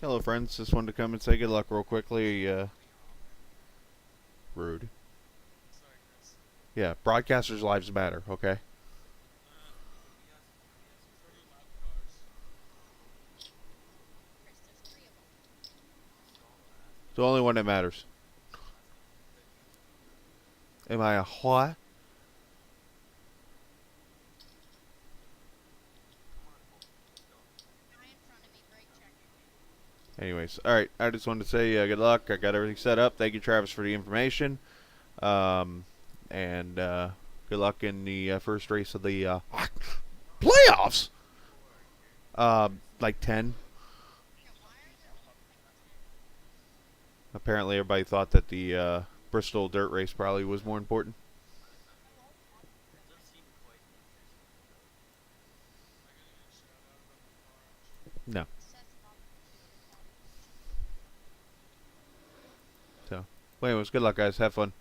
Hello, friends. Just wanted to come and say good luck real quickly. Rude. Yeah, broadcasters' lives matter, okay? It's the only one that matters. Am I a what? Anyways, alright. I just wanted to say good luck. I got everything set up. Thank you, Travis, for the information. Um, and good luck in the first race of the playoffs. Like 10. Apparently, everybody thought that the Bristol dirt race probably was more important. No. So, well, anyways, good luck, guys. Have fun.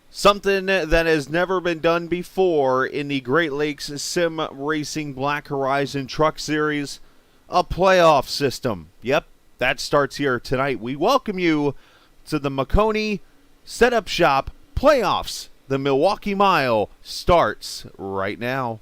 Something that has never been done before in the Great Lakes Sim Racing Black Horizon Truck Series, a playoff system. Yep, that starts here tonight. We welcome you to the Maconi Setup Shop Playoffs. The Milwaukee Mile starts right now.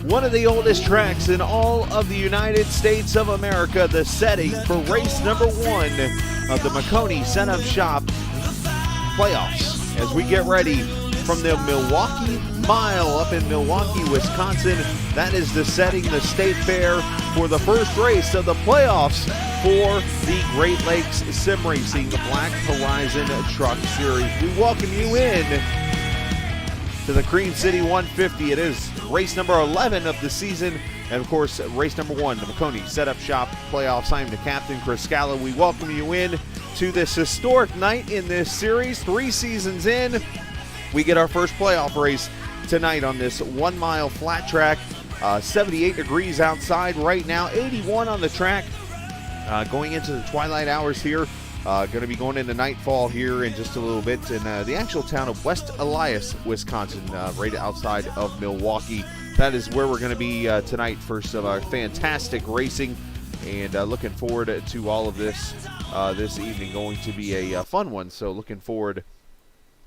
One of the oldest tracks in all of the United States of America, the setting for race number 1 of the Maconi Setup Shop Playoffs. As we get ready from the Milwaukee Mile up in Milwaukee, Wisconsin, that is the setting, the state fair for the first race of the playoffs for the Great Lakes Sim Racing Black Horizon Truck Series. We welcome you in to the Cream City 150. It is race number 11 of the season, and of course, race number 1, the Maconi Setup Shop Playoffs. I'm the captain, Chris Scala. We welcome you in to this historic night in this series. 3 seasons in, we get our first playoff race tonight on this 1 mile flat track. 78 degrees outside right now, 81 on the track. Going into the twilight hours here. Going to be going into nightfall here in just a little bit in the actual town of West Elias, Wisconsin, right outside of Milwaukee. That is where we're going to be tonight for some fantastic racing, and looking forward to all of this this evening. Going to be a fun one, so looking forward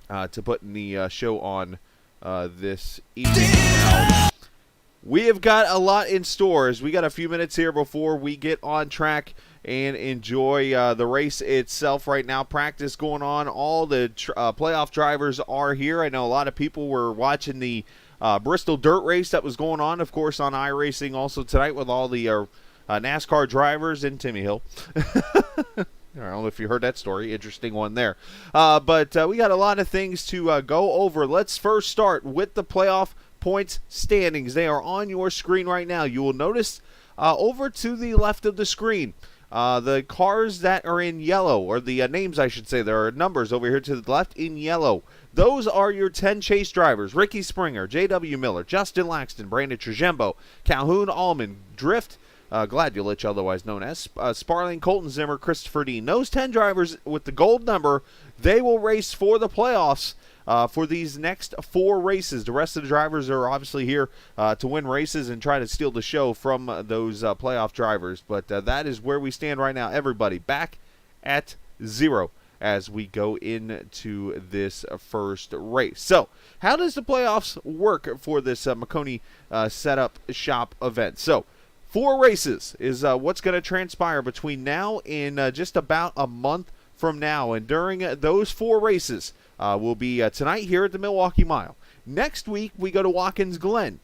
to putting the show on this evening. We have got a lot in store. We got a few minutes here before we get on track and enjoy the race itself. Right now, practice going on. All the playoff drivers are here. I know a lot of people were watching the Bristol Dirt Race that was going on, of course, on iRacing also tonight with all the NASCAR drivers in Timmy Hill. I don't know if you heard that story. Interesting one there. But we got a lot of things to go over. Let's first start with the playoff points standings. They are on your screen right now. You will notice over to the left of the screen, the cars that are in yellow, or the names I should say, there are numbers over here to the left in yellow. Those are your 10 chase drivers: Ricky Springer, J.W. Miller, Justin Laxton, Brandon Trejembo, Calhoun, Allman, Drift, Gladulich, otherwise known as Sparling, Colton Zimmer, Christopher Dean. Those 10 drivers with the gold number, they will race for the playoffs for these next 4 races. The rest of the drivers are obviously here to win races and try to steal the show from those playoff drivers. But that is where we stand right now. Everybody back at 0. as we go into this first race. So, how does the playoffs work for this Maconi setup shop event? So, 4 races is what's going to transpire between now and just about a month from now. And during those 4 races will be tonight here at the Milwaukee Mile. Next week, we go to Watkins Glen.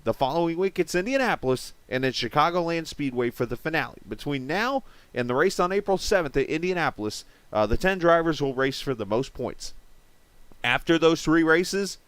The following week, it's Indianapolis, and then Chicagoland Speedway for the finale. Between now and the race on April 7th at Indianapolis, the 10 drivers will race for the most points. After those 3 races,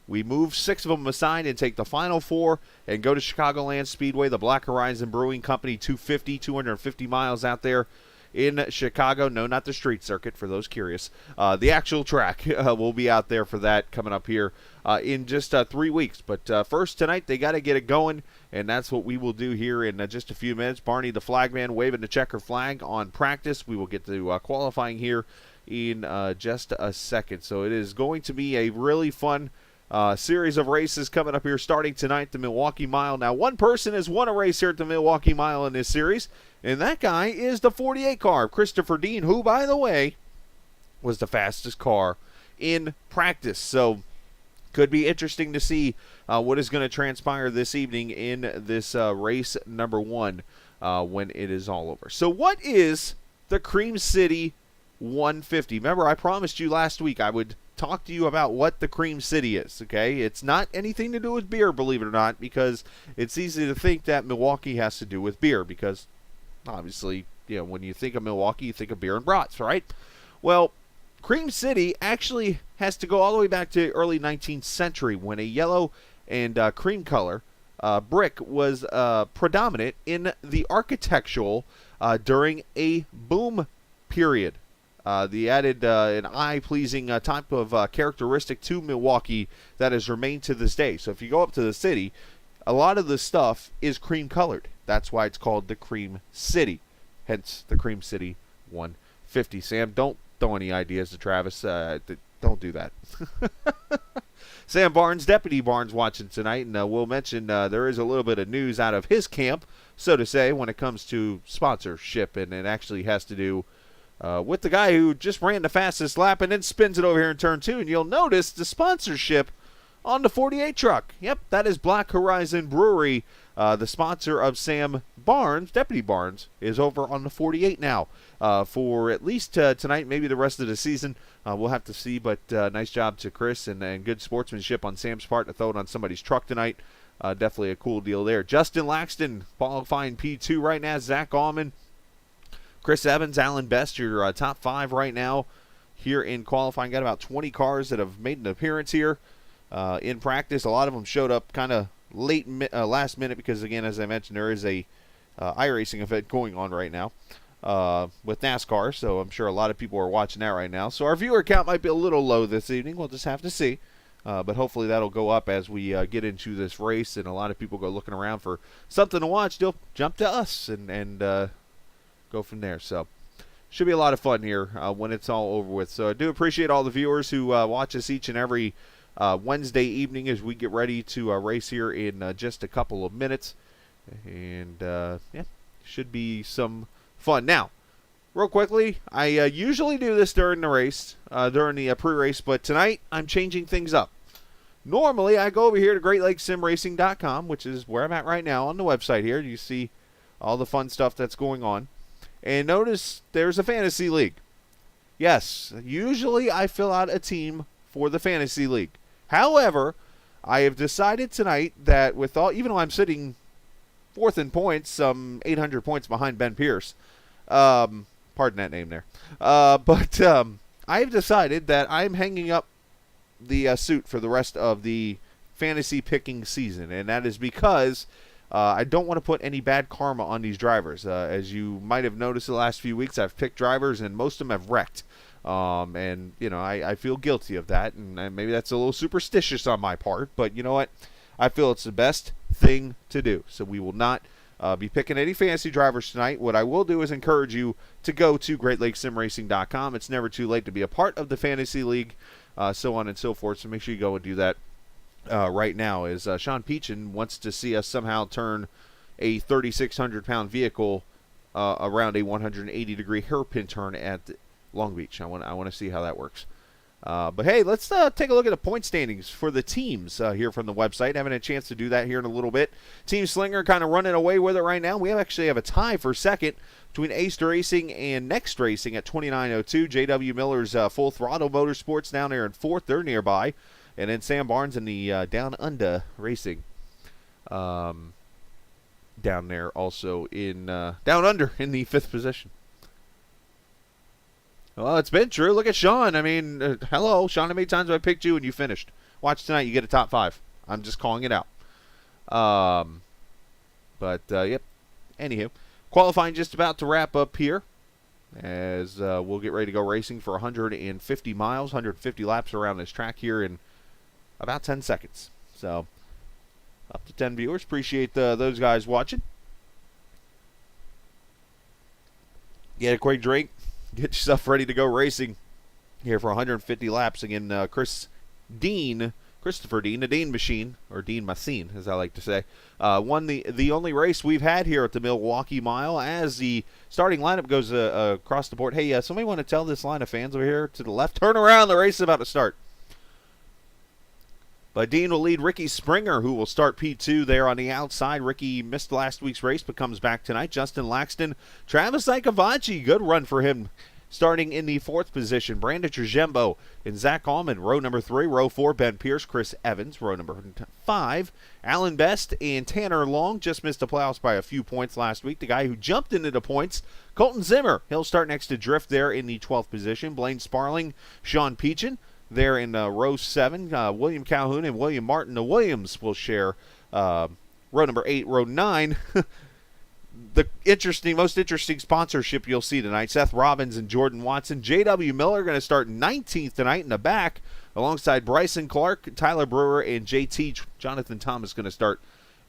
we move 6 of them aside and take the final 4 and go to Chicagoland Speedway, the Black Horizon Brewing Company 250 miles out there in Chicago. No, not the street circuit, for those curious. The actual track will be out there for that coming up here in just 3 weeks. But first tonight, they got to get it going, and that's what we will do here in just a few minutes. Barney, the flagman, waving the checker flag on practice. We will get to qualifying here in just a second. So it is going to be a really fun series of races coming up here starting tonight, the Milwaukee Mile. Now, one person has won a race here at the Milwaukee Mile in this series, and that guy is the 48 car of Christopher Dean, who, by the way, was the fastest car in practice. So, could be interesting to see what is going to transpire this evening in this race number 1 when it is all over. So, what is the Cream City 150? Remember, I promised you last week I would talk to you about what the Cream City is, okay? It's not anything to do with beer, believe it or not, because it's easy to think that Milwaukee has to do with beer, because obviously, when you think of Milwaukee, you think of beer and brats, right? Well, Cream City actually has to go all the way back to early 19th century when a yellow and cream color brick was predominant in the architectural during a boom period. The added an eye-pleasing type of characteristic to Milwaukee that has remained to this day. So if you go up to the city, a lot of the stuff is cream-colored. That's why it's called the Cream City, hence the Cream City 150. Sam, don't throw any ideas to Travis. Don't do that. Sam Barnes, Deputy Barnes, watching tonight, and we'll mention there is a little bit of news out of his camp, so to say, when it comes to sponsorship, and it actually has to do with the guy who just ran the fastest lap and then spins it over here in turn 2. And you'll notice the sponsorship on the 48 truck. Yep, that is Black Horizon Brewery. The sponsor of Sam Barnes, Deputy Barnes, is over on the 48 now for at least tonight, maybe the rest of the season. We'll have to see, but nice job to Chris and good sportsmanship on Sam's part to throw it on somebody's truck tonight. Definitely a cool deal there. Justin Laxton qualifying P2 right now. Zach Allman, Chris Evans, Alan Best, your top 5 right now here in qualifying. Got about 20 cars that have made an appearance here in practice. A lot of them showed up kind of late, last minute because, again, as I mentioned, there is a iRacing event going on right now with NASCAR, so I'm sure a lot of people are watching that right now. So our viewer count might be a little low this evening. We'll just have to see. But hopefully that'll go up as we get into this race, and a lot of people go looking around for something to watch. They'll jump to us and go from there. So should be a lot of fun here when it's all over with. So I do appreciate all the viewers who watch us each and every Wednesday evening as we get ready to race here in just a couple of minutes. And yeah, should be some fun. Now, real quickly, I usually do this during the race, during the pre-race, but tonight I'm changing things up. Normally, I go over here to GreatLakesSimRacing.com, which is where I'm at right now on the website here. You see all the fun stuff that's going on. And notice there's a fantasy league. Yes, usually I fill out a team for the fantasy league. However, I have decided tonight that with all, even though I'm sitting 4th in points, some 800 points behind Ben Pierce, pardon that name there, but I have decided that I'm hanging up the suit for the rest of the fantasy picking season, and that is because I don't want to put any bad karma on these drivers. As you might have noticed the last few weeks, I've picked drivers, and most of them have wrecked. And, you know, I feel guilty of that, and maybe that's a little superstitious on my part, but you know what? I feel it's the best thing to do. So we will not be picking any fantasy drivers tonight. What I will do is encourage you to go to GreatLakesSimRacing.com. It's never too late to be a part of the fantasy league, so on and so forth, so make sure you go and do that. Right now is Sean Peachin wants to see us somehow turn a 3,600-pound vehicle around a 180-degree hairpin turn at Long Beach. I want to see how that works. But hey, let's take a look at the point standings for the teams here from the website. Having a chance to do that here in a little bit. Team Slinger kind of running away with it right now. We actually have a tie for second between Ace Racing and Next Racing at 29:02. J.W. Miller's Full Throttle Motorsports down there in fourth. They're nearby. And then Sam Barnes and the Down Under Racing down there also in Down Under in the fifth position. Well, it's been true. Look at Sean. I mean, hello. Sean, how many times have I picked you and you finished? Watch tonight. You get a top 5. I'm just calling it out. Yep. Anywho, qualifying just about to wrap up here as we'll get ready to go racing for 150 miles, 150 laps around this track here in about 10 seconds. So, up to 10 viewers. Appreciate those guys watching. Get a quick drink. Get yourself ready to go racing here for 150 laps. Again, Christopher Dean, the Dean Machine, or Dean Machine, as I like to say, won the only race we've had here at the Milwaukee Mile as the starting lineup goes across the board. Hey, somebody want to tell this line of fans over here to the left, turn around, the race is about to start. But Dean will lead Ricky Springer, who will start P2 there on the outside. Ricky missed last week's race, but comes back tonight. Justin Laxton, Travis Icavaci, good run for him, starting in the fourth position. Brandon Trujembo and Zach Allman, row number 3. Row 4, Ben Pierce, Chris Evans, row number 5. Alan Best and Tanner Long just missed the playoffs by a few points last week. The guy who jumped into the points, Colton Zimmer, he'll start next to Drift there in the 12th position. Blaine Sparling, Sean Peachin, there in row 7, William Calhoun and William Martin. The Williams will share row number 8, row 9. The most interesting sponsorship you'll see tonight. Seth Robbins and Jordan Watson. J.W. Miller going to start 19th tonight in the back, alongside Bryson Clark, Tyler Brewer, and J.T. Jonathan Thomas going to start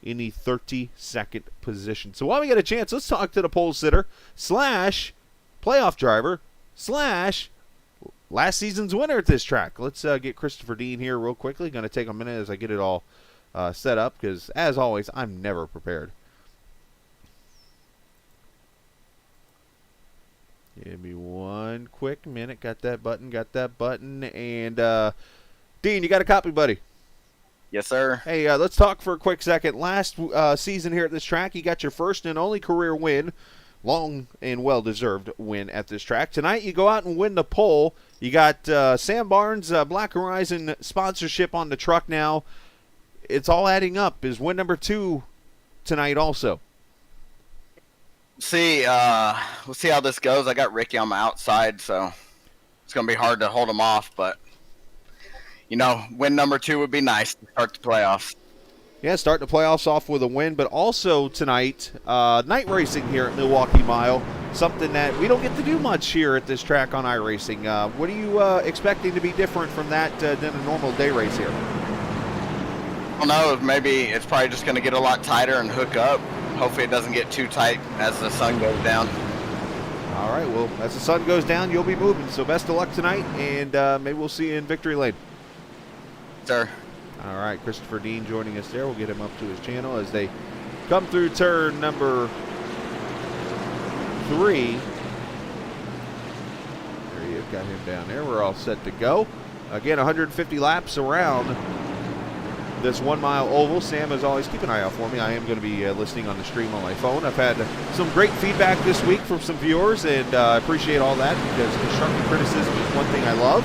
in the 32nd position. So while we get a chance, let's talk to the pole sitter / playoff driver / last season's winner at this track. Let's get Christopher Dean here real quickly. Going to take a minute as I get it all set up because, as always, I'm never prepared. Give me one quick minute. Got that button. And, Dean, you got a copy, buddy? Yes, sir. Hey, let's talk for a quick second. Last season here at this track, you got your first and only career win. Long and well-deserved win at this track. Tonight, you go out and win the pole. You got Sam Barnes, Black Horizon sponsorship on the truck now. It's all adding up. Is win number 2 tonight also? We'll see how this goes. I got Ricky on my outside, so it's going to be hard to hold him off. But, win number 2 would be nice to start the playoffs. Yeah, starting the playoffs off with a win, but also tonight, night racing here at Milwaukee Mile, something that we don't get to do much here at this track on iRacing. What are you expecting to be different from that than a normal day race here? I don't know. Maybe it's probably just going to get a lot tighter and hook up. Hopefully it doesn't get too tight as the sun goes down. All right, well, as the sun goes down, you'll be moving. So best of luck tonight, and maybe we'll see you in Victory Lane. Sir. All right, Christopher Dean joining us there. We'll get him up to his channel as they come through turn number 3. There he is, got him down there. We're all set to go. Again, 150 laps around this 1 mile oval. Sam, as always, keep an eye out for me. I am going to be listening on the stream on my phone. I've had some great feedback this week from some viewers, and I appreciate all that because constructive criticism is one thing I love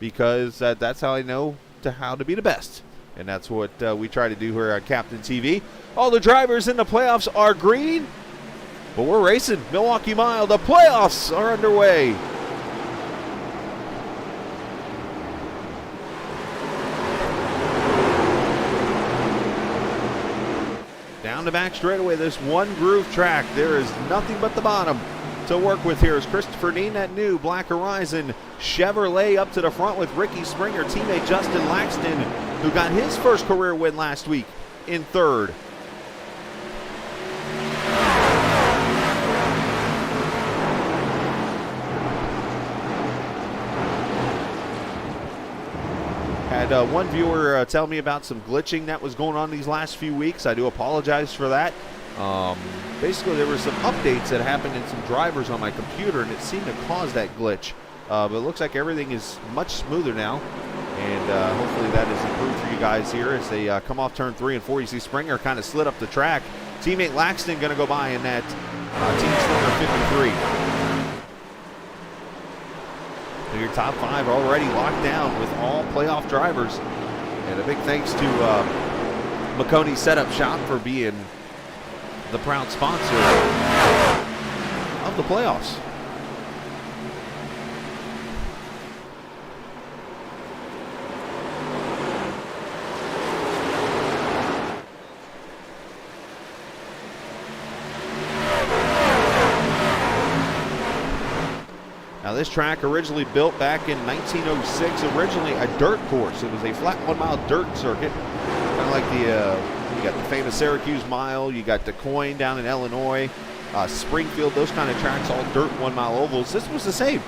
because that's how I know how to be the best. And that's what we try to do here on Captain TV. All the drivers in the playoffs are green, but we're racing Milwaukee Mile. The playoffs are underway. Down the back straightaway, this one groove track. There is nothing but the bottom to work with here is Christopher Dean, that new Black Horizon Chevrolet up to the front with Ricky Springer, teammate Justin Laxton, who got his first career win last week in third. Had one viewer tell me about some glitching that was going on these last few weeks. I do apologize for that. Basically, there were some updates that happened in some drivers on my computer, and it seemed to cause that glitch. but it looks like everything is much smoother now. And hopefully that is improved for you guys here as they come off turn 3 and 4. You see Springer kind of slid up the track. Teammate Laxton going to go by in that Team Springer 53. So your top 5 already locked down with all playoff drivers. And a big thanks to Maconi Setup Shop for being the proud sponsor of the playoffs. Now this track originally built back in 1906, originally a dirt course. It was a flat 1 mile dirt circuit, kind of like you got the famous Syracuse Mile, you got DeCoin down in Illinois, Springfield, those kind of tracks, all dirt 1 mile ovals. This was the same.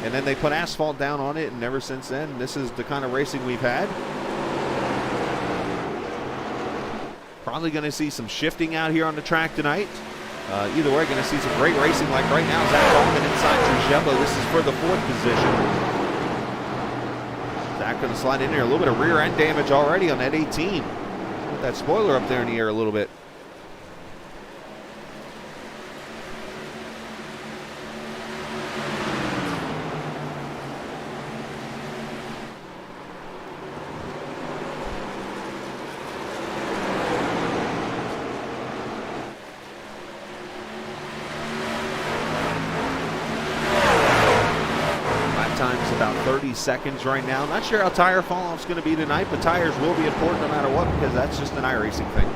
And then they put asphalt down on it, and ever since then, this is the kind of racing we've had. Probably going to see some shifting out here on the track tonight. Either way, going to see some great racing like right now. Zach Allman inside Trujillo. This is for the 4th position. Zach going to slide in there. A little bit of rear end damage already on that 18. Put that spoiler up there in the air a little bit. About 30 seconds right now. Not sure how tire fall-off is going to be tonight, but tires will be important no matter what because that's just an iRacing thing.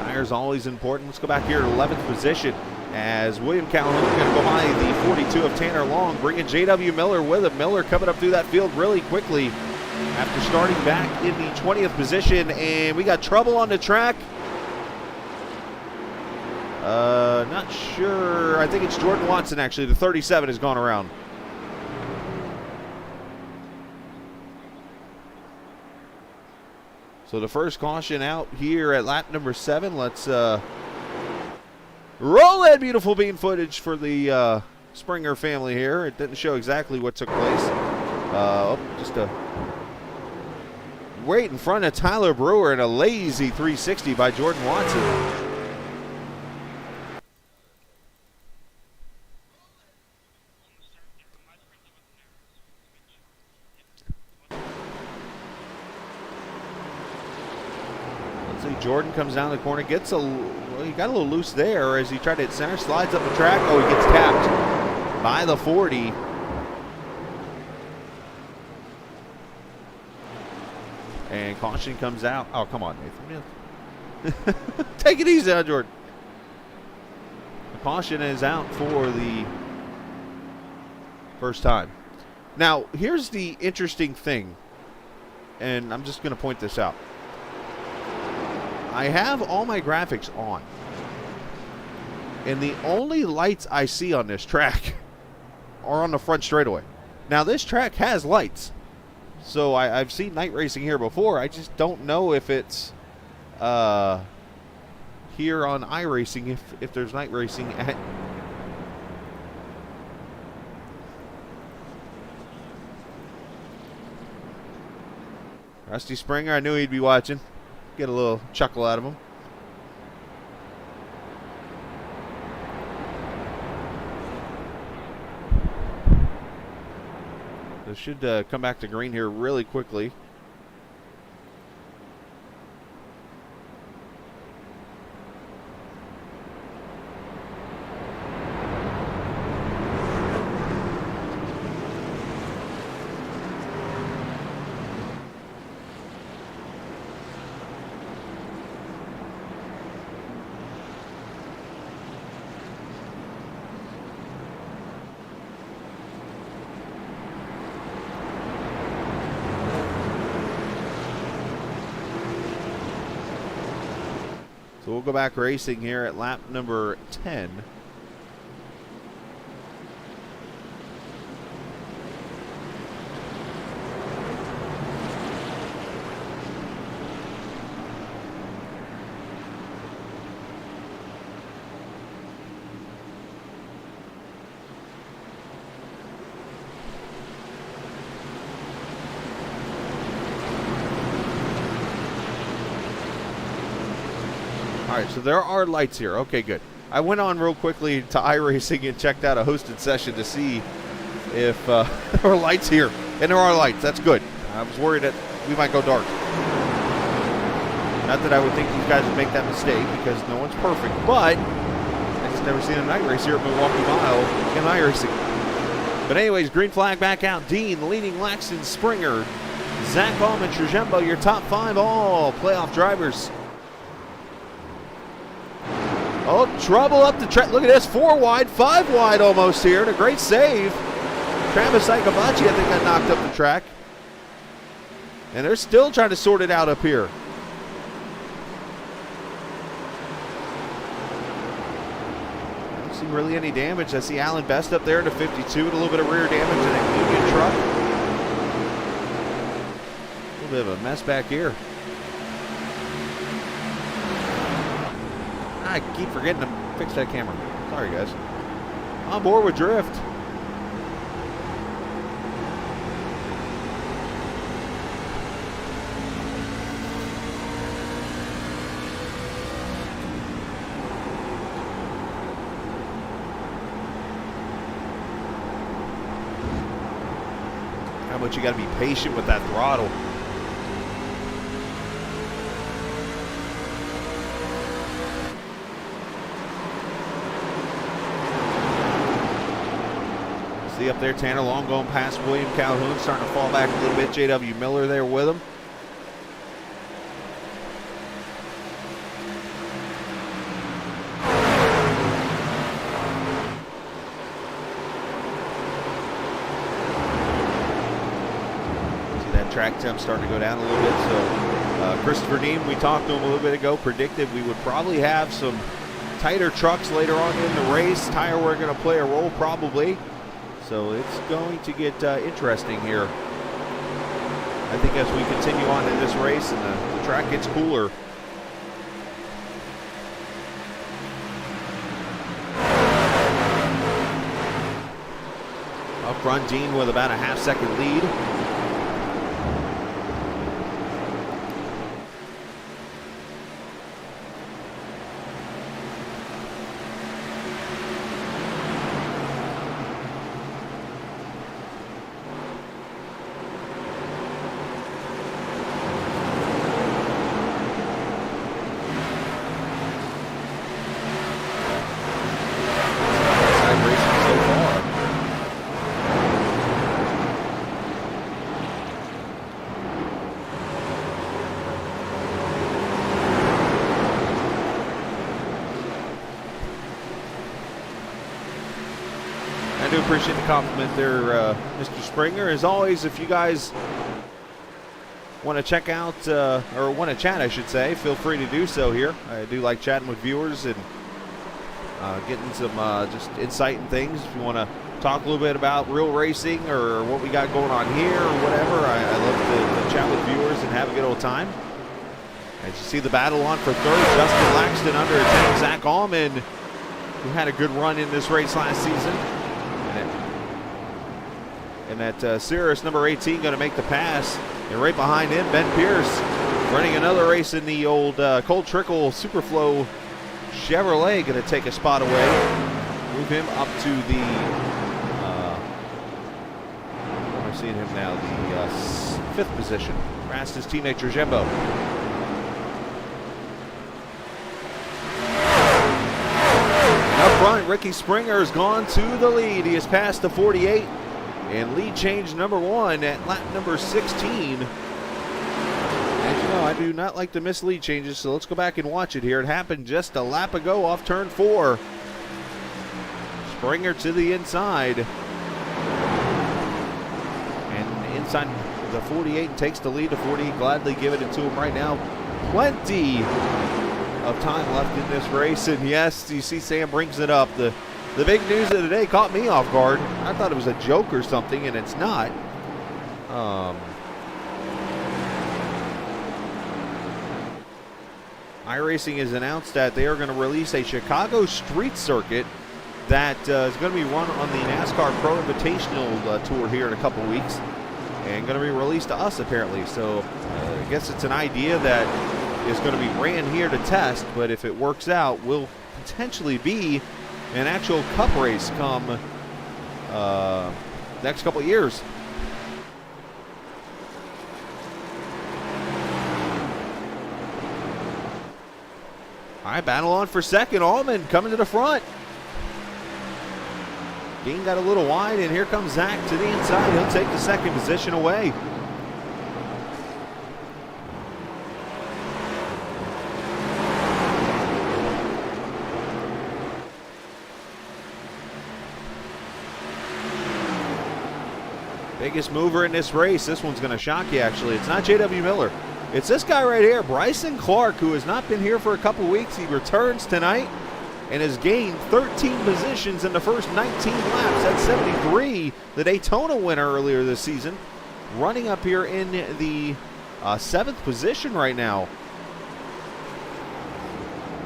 Tires always important. Let's go back here to 11th position as William Calhoun going to go by the 42 of Tanner Long, bringing J.W. Miller with him. Miller coming up through that field really quickly after starting back in the 20th position, and we got trouble on the track. Not sure. I think it's Jordan Watson, actually. The 37 has gone around. So the first caution out here at lap number 7. Let's roll that beautiful bean footage for the Springer family here. It didn't show exactly what took place. Just a right in front of Tyler Brewer and a lazy 360 by Jordan Watson. Jordan comes down the corner, gets he got a little loose there as he tried to hit center, slides up the track. Oh, he gets tapped by the 40. And caution comes out. Oh, come on, Nathan. Take it easy on Jordan. The caution is out for the first time. Now, here's the interesting thing, and I'm just going to point this out. I have all my graphics on, and the only lights I see on this track are on the front straightaway. Now, this track has lights, so I've seen night racing here before. I just don't know if it's here on iRacing if there's night racing at. Rusty Springer, I knew he'd be watching. Get a little chuckle out of him. This should come back to green here really quickly. So we'll go back racing here at lap number 10. All right, so there are lights here. Okay, good. I went on real quickly to iRacing and checked out a hosted session to see if there are lights here. And there are lights. That's good. I was worried that we might go dark. Not that I would think these guys would make that mistake because no one's perfect, but I just never seen a night race here at Milwaukee Mile in iRacing. But anyways, green flag back out. Dean leading Laxton, Springer, Zach Allman, Trujembo, your top 5 all playoff drivers. Oh, trouble up the track. Look at this, 4 wide, 5 wide almost here, and a great save. Travis Ikabachi, I think, got knocked up the track. And they're still trying to sort it out up here. I don't see really any damage. I see Alan Best up there in the 52 with a little bit of rear damage in a Union truck. A little bit of a mess back here. I keep forgetting to fix that camera. Sorry, guys. On board with Drift. How much you got to be patient with that throttle. See up there, Tanner Long going past William Calhoun, starting to fall back a little bit. J.W. Miller there with him. See that track temp starting to go down a little bit. So Christopher Dean, we talked to him a little bit ago, predicted we would probably have some tighter trucks later on in the race. Tire we're going to play a role probably. So it's going to get interesting here. I think as we continue on in this race and the track gets cooler. Up front, Dean with about a half-second lead. I do appreciate the compliment there, Mr. Springer. As always, if you guys want to check out, or want to chat, I should say, feel free to do so here. I do like chatting with viewers and getting some just insight and things. If you want to talk a little bit about real racing or what we got going on here or whatever, I love to chat with viewers and have a good old time. As you see the battle on for third, Justin Laxton under attack. Zach Allman, who had a good run in this race last season. And that Cirrus number 18 going to make the pass. And right behind him, Ben Pierce running another race in the old Cole Trickle Superflow Chevrolet, going to take a spot away. Move him up to the, where am I seeing him now? The 5th position. Past his teammate Trujembo. Up front, Ricky Springer has gone to the lead. He has passed the 48. And lead change number 1 at lap number 16. As you know, I do not like to miss lead changes, so let's go back and watch it here. It happened just a lap ago off turn 4. Springer to the inside. And inside the 48 takes the lead to 40. Gladly giving it to him right now. Plenty of time left in this race. And yes, you see Sam brings it up. The big news of the day caught me off guard. I thought it was a joke or something, and it's not. iRacing has announced that they are going to release a Chicago street circuit that is going to be run on the NASCAR Pro Invitational Tour here in a couple weeks, and going to be released to us apparently. So I guess it's an idea that is going to be ran here to test, but if it works out, will potentially be an actual cup race come next couple of years. All right, battle on for second. Allman coming to the front. Dean got a little wide, and here comes Zach to the inside. He'll take the second position away. Biggest mover in this race. This one's going to shock you, actually. It's not J.W. Miller. It's this guy right here, Bryson Clark, who has not been here for a couple weeks. He returns tonight and has gained 13 positions in the first 19 laps. That's 73, the Daytona winner earlier this season. Running up here in the 7th position right now,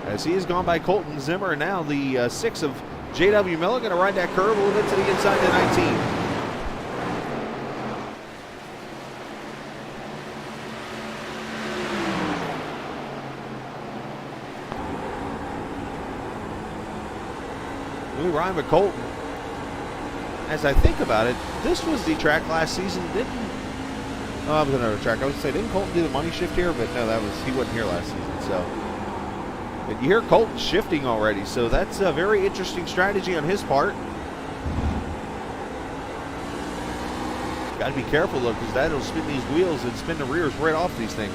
as he has gone by Colton Zimmer. Now the 6 of J.W. Miller going to ride that curve a little bit to the inside to 19. We rhyme with Colton. As I think about it, this was the track last season. I was going to track. I was going to say, didn't Colton do the money shift here? But no, he wasn't here last season. So, but you hear Colton shifting already. So that's a very interesting strategy on his part. Got to be careful though, because that'll spin these wheels and spin the rears right off these things.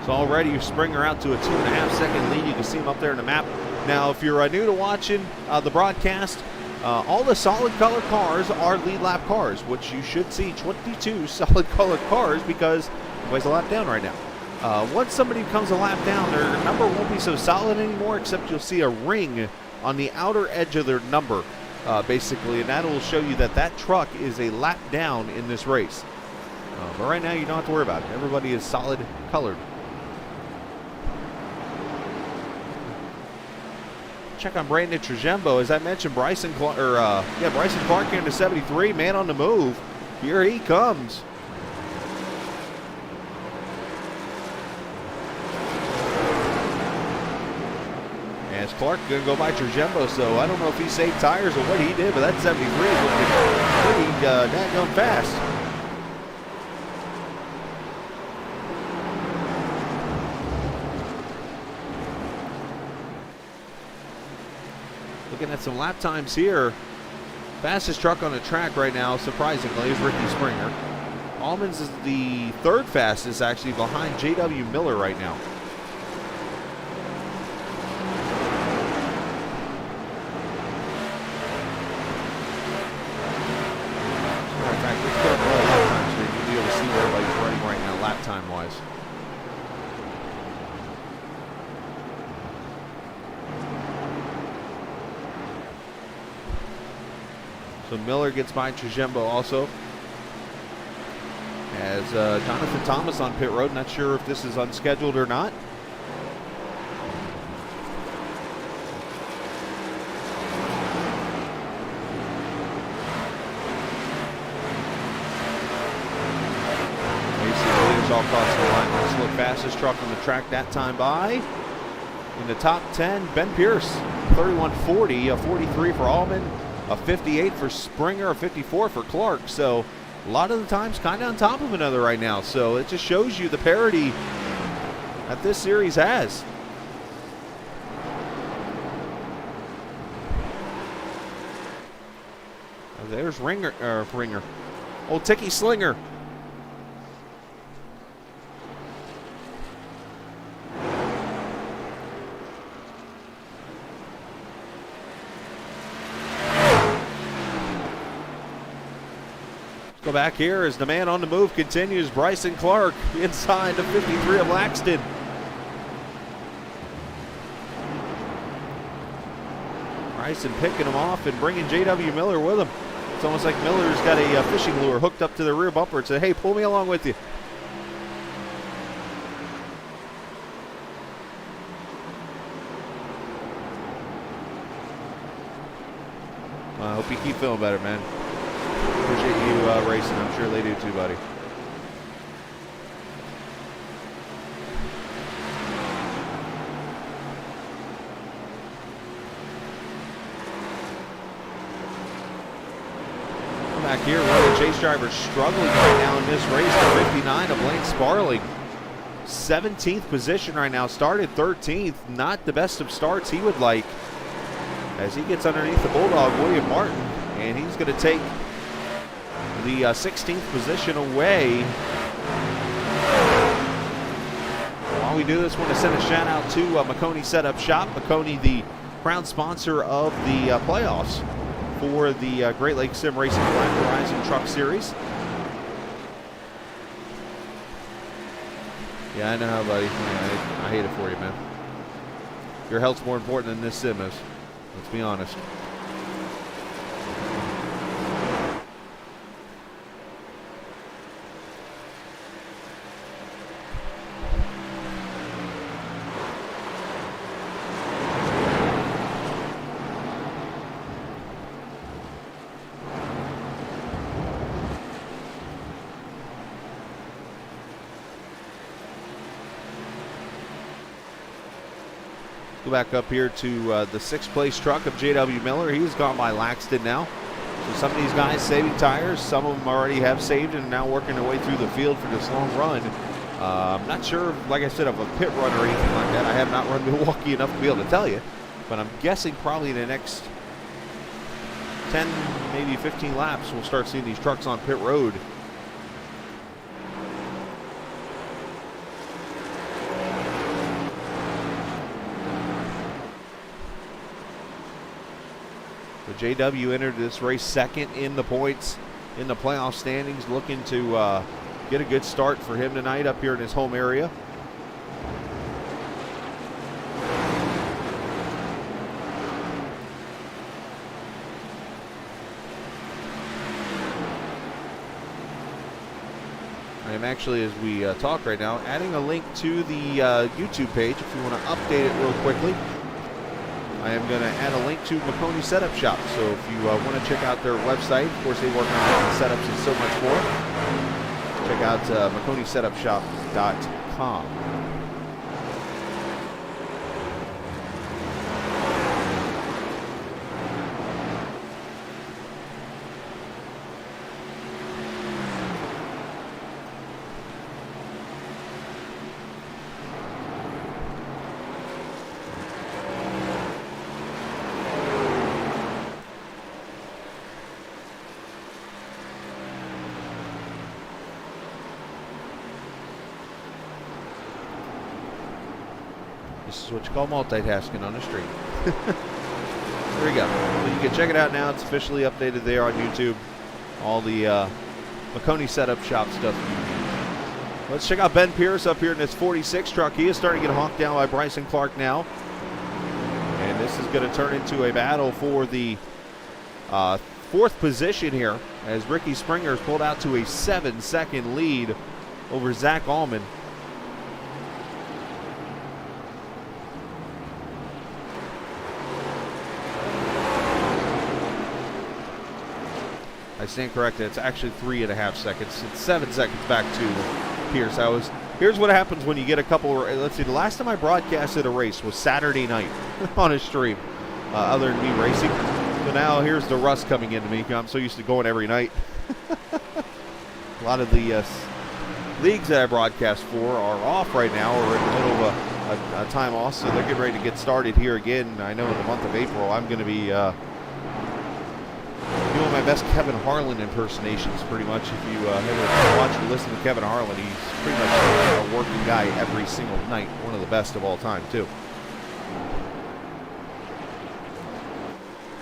So already Springer out to a 2.5-second lead. You can see him up there in the map. Now, if you're new to watching the broadcast, all the solid color cars are lead lap cars, which you should see 22 solid color cars because everybody's a lap down right now. Once somebody becomes a lap down, their number won't be so solid anymore, except you'll see a ring on the outer edge of their number, basically, and that will show you that that truck is a lap down in this race. But right now, you don't have to worry about it. Everybody is solid colored. Check on Brandon Trajembo. As I mentioned, Bryson Clark here into 73, man on the move. Here he comes. As Clark going to go by Trajembo, so I don't know if he saved tires or what he did, but that 73 is looking pretty daggone fast. Looking at some lap times here. Fastest truck on the track right now, surprisingly, is Ricky Springer. Allman's is the 3rd fastest, actually, behind J.W. Miller right now. As a matter of fact, let's put up all lap times here. You'll be able to see where everybody's running right now, lap time-wise. So Miller gets by Trajembo also. As Jonathan Thomas on pit road. Not sure if this is unscheduled or not. AC Williams all across the line. Let's look, fastest truck on the track that time by. In the top 10, Ben Pierce, 31.40, a 43 for Allman. A 58 for Springer, a 54 for Clark. So a lot of the times kind of on top of another right now. So it just shows you the parity that this series has. There's Ringer. Old Ticky Slinger. Go back here as the man on the move continues. Bryson Clark inside the 53 of Laxton. Bryson picking him off and bringing J.W. Miller with him. It's almost like Miller's got a fishing lure hooked up to the rear bumper and said, hey, pull me along with you. I hope you keep feeling better, man. Appreciate you racing. I'm sure they do too, buddy. Back here, one of the chase drivers struggling right now in this race. The 59 of Lane Sparling. 17th position right now. Started 13th. Not the best of starts he would like. As he gets underneath the Bulldog, William Martin. And he's going to take the 16th position away. While we do this, I want to send a shout out to Maconi Setup Shop. Maconi, the proud sponsor of the playoffs for the Great Lakes Sim Racing Black Horizon Truck Series. Yeah, I know how, buddy. I hate it for you, man. Your health's more important than this sim is. Let's be honest. Go back up here to the 6th place truck of J.W. Miller. He's gone by Laxton now. So some of these guys saving tires. Some of them already have saved and are now working their way through the field for this long run. I'm not sure, like I said, of a pit run or anything like that. I have not run Milwaukee enough to be able to tell you. But I'm guessing probably in the next 10, maybe 15 laps, we'll start seeing these trucks on pit road. JW entered this race second in the points in the playoff standings, looking to get a good start for him tonight up here in his home area. I am actually, as we talk right now, adding a link to the YouTube page if you want to update it real quickly. I am going to add a link to Maconi Setup Shop. So if you want to check out their website, of course they work on setups and so much more. Check out MaconiSetupShop.com. This is what you call multitasking on the stream. There we go. So you can check it out now. It's officially updated there on YouTube. All the Maconi Setup Shop stuff. Let's check out Ben Pierce up here in this 46 truck. He is starting to get honked down by Bryson Clark now. And this is going to turn into a battle for the 4th position here as Ricky Springer is pulled out to a 7-second lead over Zach Allman. I stand corrected. It's actually 3.5 seconds. It's 7 seconds back to Pierce. Here's what happens when you get a couple. Let's see. The last time I broadcasted a race was Saturday night on a stream, other than me racing. So now here's the rust coming into me. I'm so used to going every night. A lot of the leagues that I broadcast for are off right now, or in the middle of a time off, so they're getting ready to get started here again. I know in the month of April I'm going to be doing my best Kevin Harlan impersonations, pretty much. If you ever watch or listen to Kevin Harlan, he's pretty much a working guy every single night. One of the best of all time, too.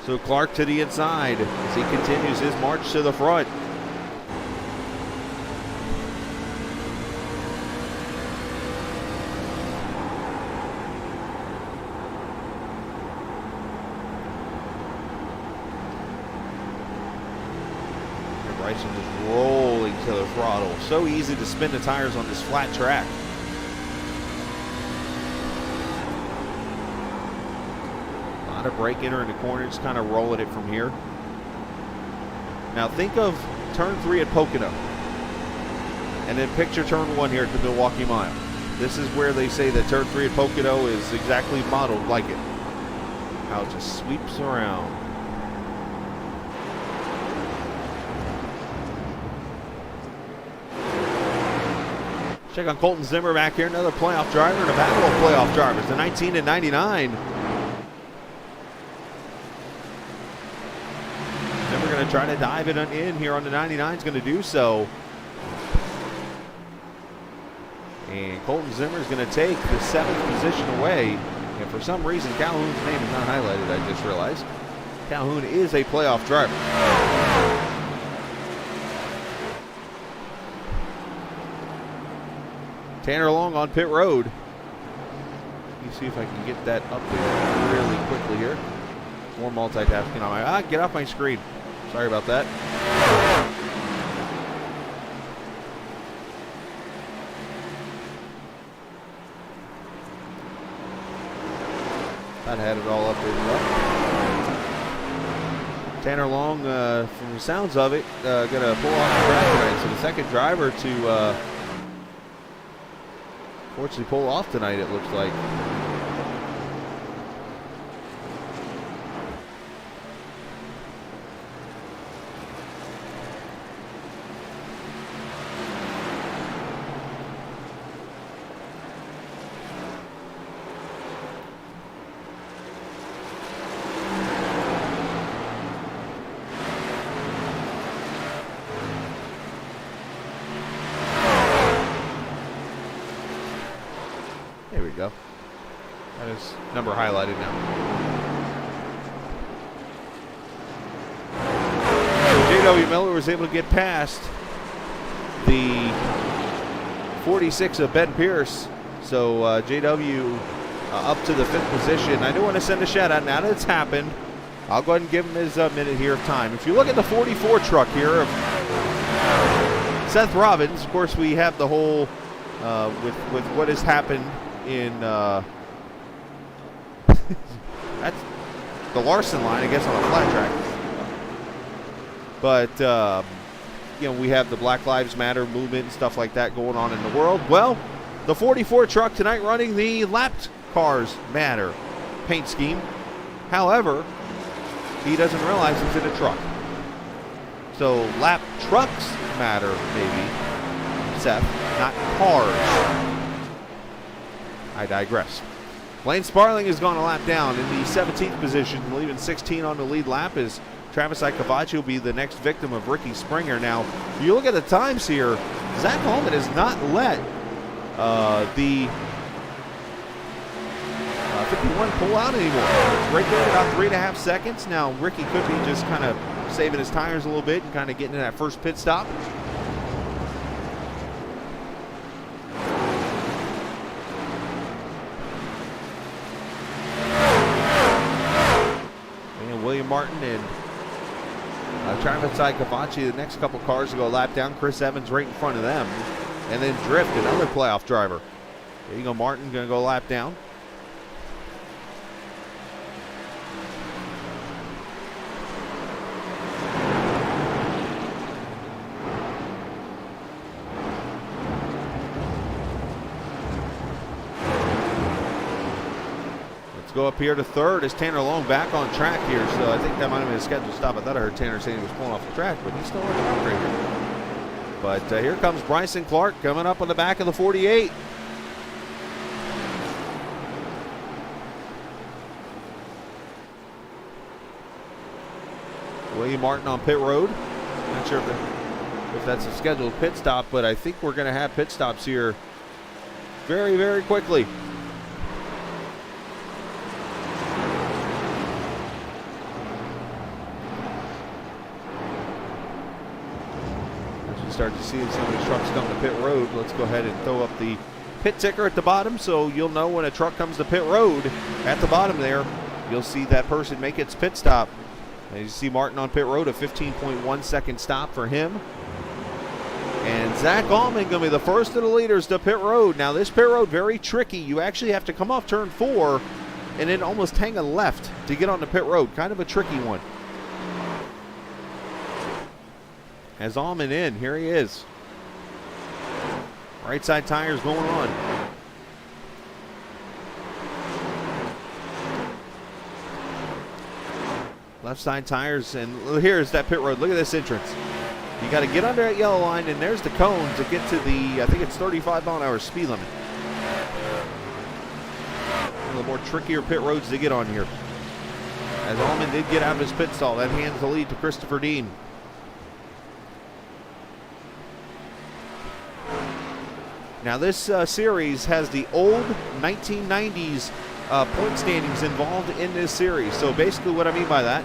So Clark to the inside as he continues his march to the front. Bryson is rolling to the throttle. So easy to spin the tires on this flat track. A lot of brake entering the corner, just kind of rolling it from here. Now think of turn 3 at Pocono. And then picture turn 1 here at the Milwaukee Mile. This is where they say that turn 3 at Pocono is exactly modeled like it. How it just sweeps around. Check on Colton Zimmer back here, another playoff driver in a battle of playoff drivers, the 19 and 99. Zimmer going to try to dive it in here on the 99, is going to do so. And Colton Zimmer is going to take the 7th position away. And for some reason, Calhoun's name is not highlighted, I just realized. Calhoun is a playoff driver. Tanner Long on pit road. Let me see if I can get that up there really quickly here. More multitasking on my... get off my screen. Sorry about that. I had it all up there. Tanner Long, from the sounds of it, going to pull off the track tonight. So the second driver to... fortunately pull off tonight, it looks like. There we go. That is number highlighted now. J.W. Miller was able to get past the 46 of Ben Pierce. So J.W. Up to the 5th position. I do want to send a shout out now that it's happened. I'll go ahead and give him his minute here of time. If you look at the 44 truck here of Seth Robbins, of course we have the whole with what has happened in that's the Larson line, I guess, on a flat track. But you know, we have the Black Lives Matter movement and stuff like that going on in the world. Well, the 44 truck tonight running the Lapped Cars Matter paint scheme. However, he doesn't realize it's in a truck. So Lapped Trucks Matter, maybe, Seth, not cars. I digress. Lane Sparling has gone a lap down in the 17th position, leaving 16 on the lead lap as Travis Icavacci will be the next victim of Ricky Springer. Now, if you look at the times here, Zach Allman has not let the 51 pull out anymore. It's right there at about 3.5 seconds. Now, Ricky could be just kind of saving his tires a little bit and kind of getting in that first pit stop. William Martin and Travis Icavacci, the next couple cars to go lap down. Chris Evans right in front of them. And then Drift, another playoff driver. There you go, Martin going to go lap down. Go up here to third as Tanner Long back on track here, so I think that might have been a scheduled stop. I thought I heard Tanner saying he was pulling off the track, but he's still on the track right here. But here comes Bryson Clark coming up on the back of the 48. William Martin on pit road. Not sure if that's a scheduled pit stop, but I think we're going to have pit stops here very, very quickly. Start to see some of these trucks come to pit road. Let's go ahead and throw up the pit ticker at the bottom so you'll know when a truck comes to pit road. At the bottom there, you'll see that person make its pit stop. As you see Martin on pit road, a 15.1 second stop for him. And Zach Allman going to be the first of the leaders to pit road. Now this pit road, very tricky. You actually have to come off turn 4 and then almost hang a left to get on the pit road. Kind of a tricky one. As Allman in, here he is. Right side tires going on. Left side tires, and here's that pit road. Look at this entrance. You got to get under that yellow line, and there's the cone to get to the, I think it's 35-mile-an-hour speed limit. One of the more trickier pit roads to get on here. As Allman did get out of his pit stall, that hands the lead to Christopher Dean. Now this series has the old 1990s point standings involved in this series. So basically what I mean by that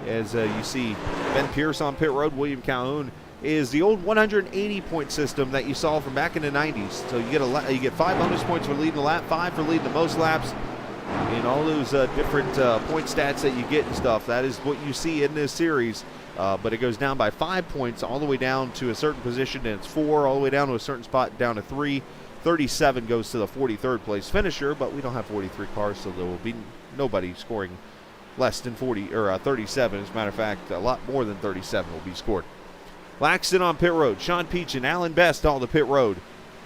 is you see Ben Pierce on pit road, William Calhoun, is the old 180 point system that you saw from back in the 90s. So you get 5 bonus points for leading the lap, 5 for leading the most laps, and all those different point stats that you get and stuff. That is what you see in this series. But it goes down by 5 points all the way down to a certain position, and it's 4 all the way down to a certain spot, down to 3. 37 goes to the 43rd place finisher, but we don't have 43 cars, so there will be nobody scoring less than 37. As a matter of fact, a lot more than 37 will be scored. Laxton on pit road. Sean Peach and Alan Best on the pit road.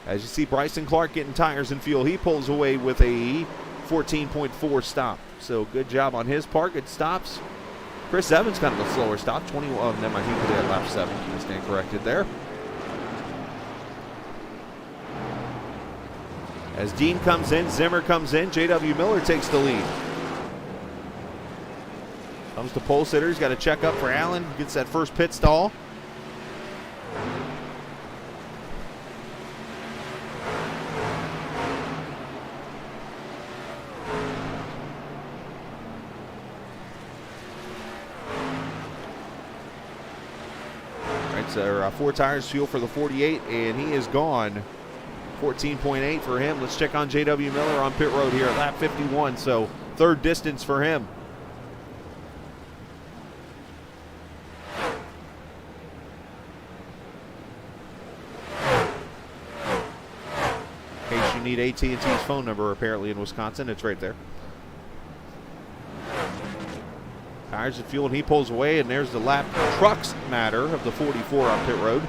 As you see Bryson Clark getting tires and fuel, he pulls away with a 14.4 stop. So good job on his part. Good stops. Chris Evans kind of a slower stop. 21. Never mind, he put it at lap 7. I stand corrected there. As Dean comes in, Zimmer comes in, J.W. Miller takes the lead. Comes to pole sitter. He's got to check up for Allen. Gets that first pit stall. Right, so 4 tires, fuel for the 48, and he is gone. 14.8 for him. Let's check on J.W. Miller on pit road here at lap 51. So third distance for him. In case you need AT&T's phone number apparently in Wisconsin, it's right there. Tires and fuel, and he pulls away, and there's the lap trucks matter of the 44 on pit road.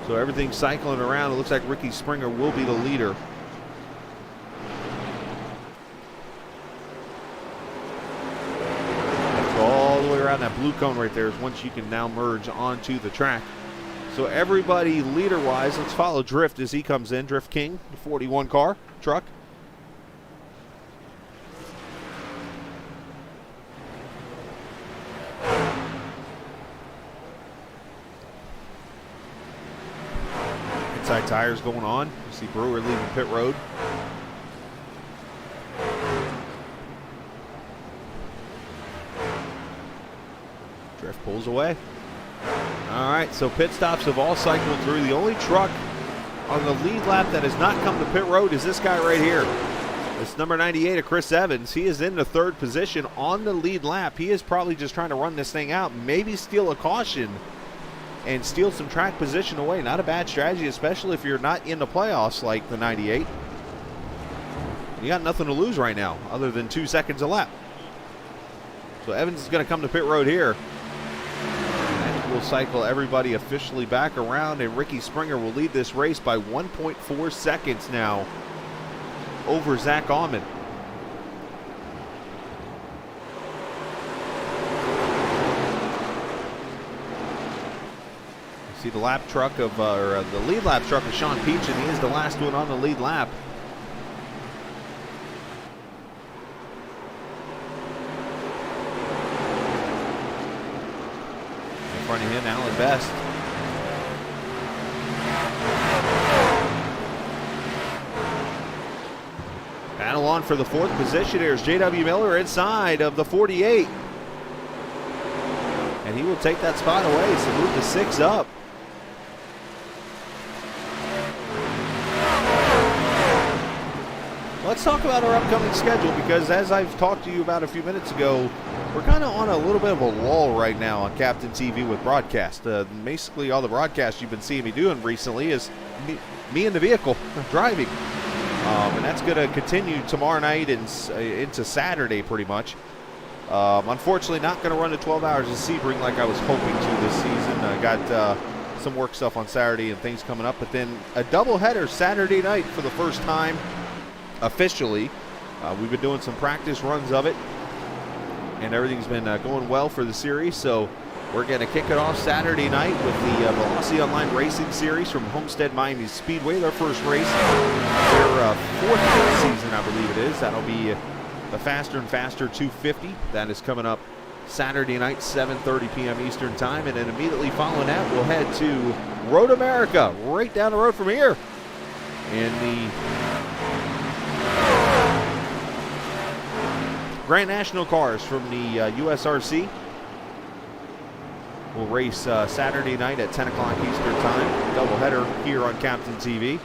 So everything's cycling around. It looks like Ricky Springer will be the leader. That's all the way around that blue cone right there is once you can now merge onto the track. So everybody leader-wise, let's follow Drift as he comes in. Drift King, the 41 car, truck. Inside tires going on. You see Brewer leaving pit road. Drift pulls away. All right, so pit stops have all cycled through. The only truck on the lead lap that has not come to pit road is this guy right here. It's number 98 of Chris Evans. He is in the 3rd position on the lead lap. He is probably just trying to run this thing out, maybe steal a caution and steal some track position away. Not a bad strategy, especially if you're not in the playoffs like the 98. You got nothing to lose right now other than 2 seconds a lap. So Evans is going to come to pit road here. And we'll cycle everybody officially back around, and Ricky Springer will lead this race by 1.4 seconds now over Zach Allman. See the lap truck of, the lead lap truck of Sean Peach, and he is the last one on the lead lap. In front of him, Alan Best. Battle on for the 4th position. Here's J.W. Miller inside of the 48. And he will take that spot away, so move to 6 up. let's talk about our upcoming schedule, because as I've talked to you about a few minutes ago, we're kind of on a little bit of a lull right now on Captain TV with broadcast. Basically, all the broadcasts you've been seeing me doing recently is me in the vehicle driving. And that's going to continue tomorrow night and into Saturday pretty much. Unfortunately, not going to run the 12 hours of Sebring like I was hoping to this season. I got some work stuff on Saturday and things coming up, but then a doubleheader Saturday night for the first time officially. We've been doing some practice runs of it, and everything's been going well for the series, so we're going to kick it off Saturday night with the Velocity Online Racing Series from Homestead Miami Speedway, their first race, their fourth season, I believe it is. That'll be the Faster and Faster 250. That is coming up Saturday night, 7:30 p.m. Eastern Time, and then immediately following that, we'll head to Road America, right down the road from here, in the Grand National cars from the USRC. We'll race Saturday night at 10 o'clock Eastern Time. Doubleheader here on Captain TV.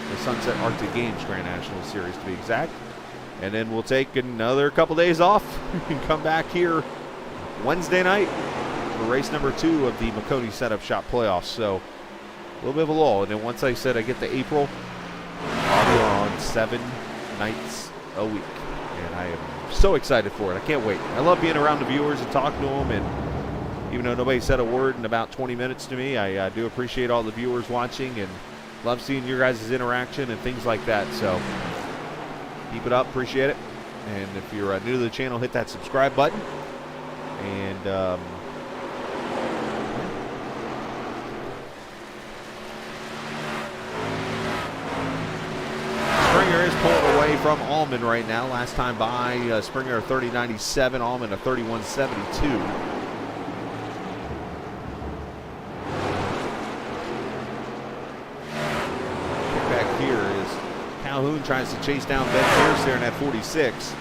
The Sunset Arctic Games Grand National Series, to be exact. And then we'll take another couple days off and come back here Wednesday night for race number 2 of the Maconi Setup Shop Playoffs. So a little bit of a lull. And then once I said I get to April, I'll be on 7 nights a week. And I am so excited for it. I can't wait. I love being around the viewers and talking to them. And even though nobody said a word in about 20 minutes to me, I do appreciate all the viewers watching and love seeing your guys' interaction and things like that. So keep it up. Appreciate it. And if you're new to the channel, hit that subscribe button. And Springer is pulling away from Allman right now. Last time by, Springer a 30.97, Allman a 31.72. Back here is Calhoun tries to chase down Ben Pierce there in that 46.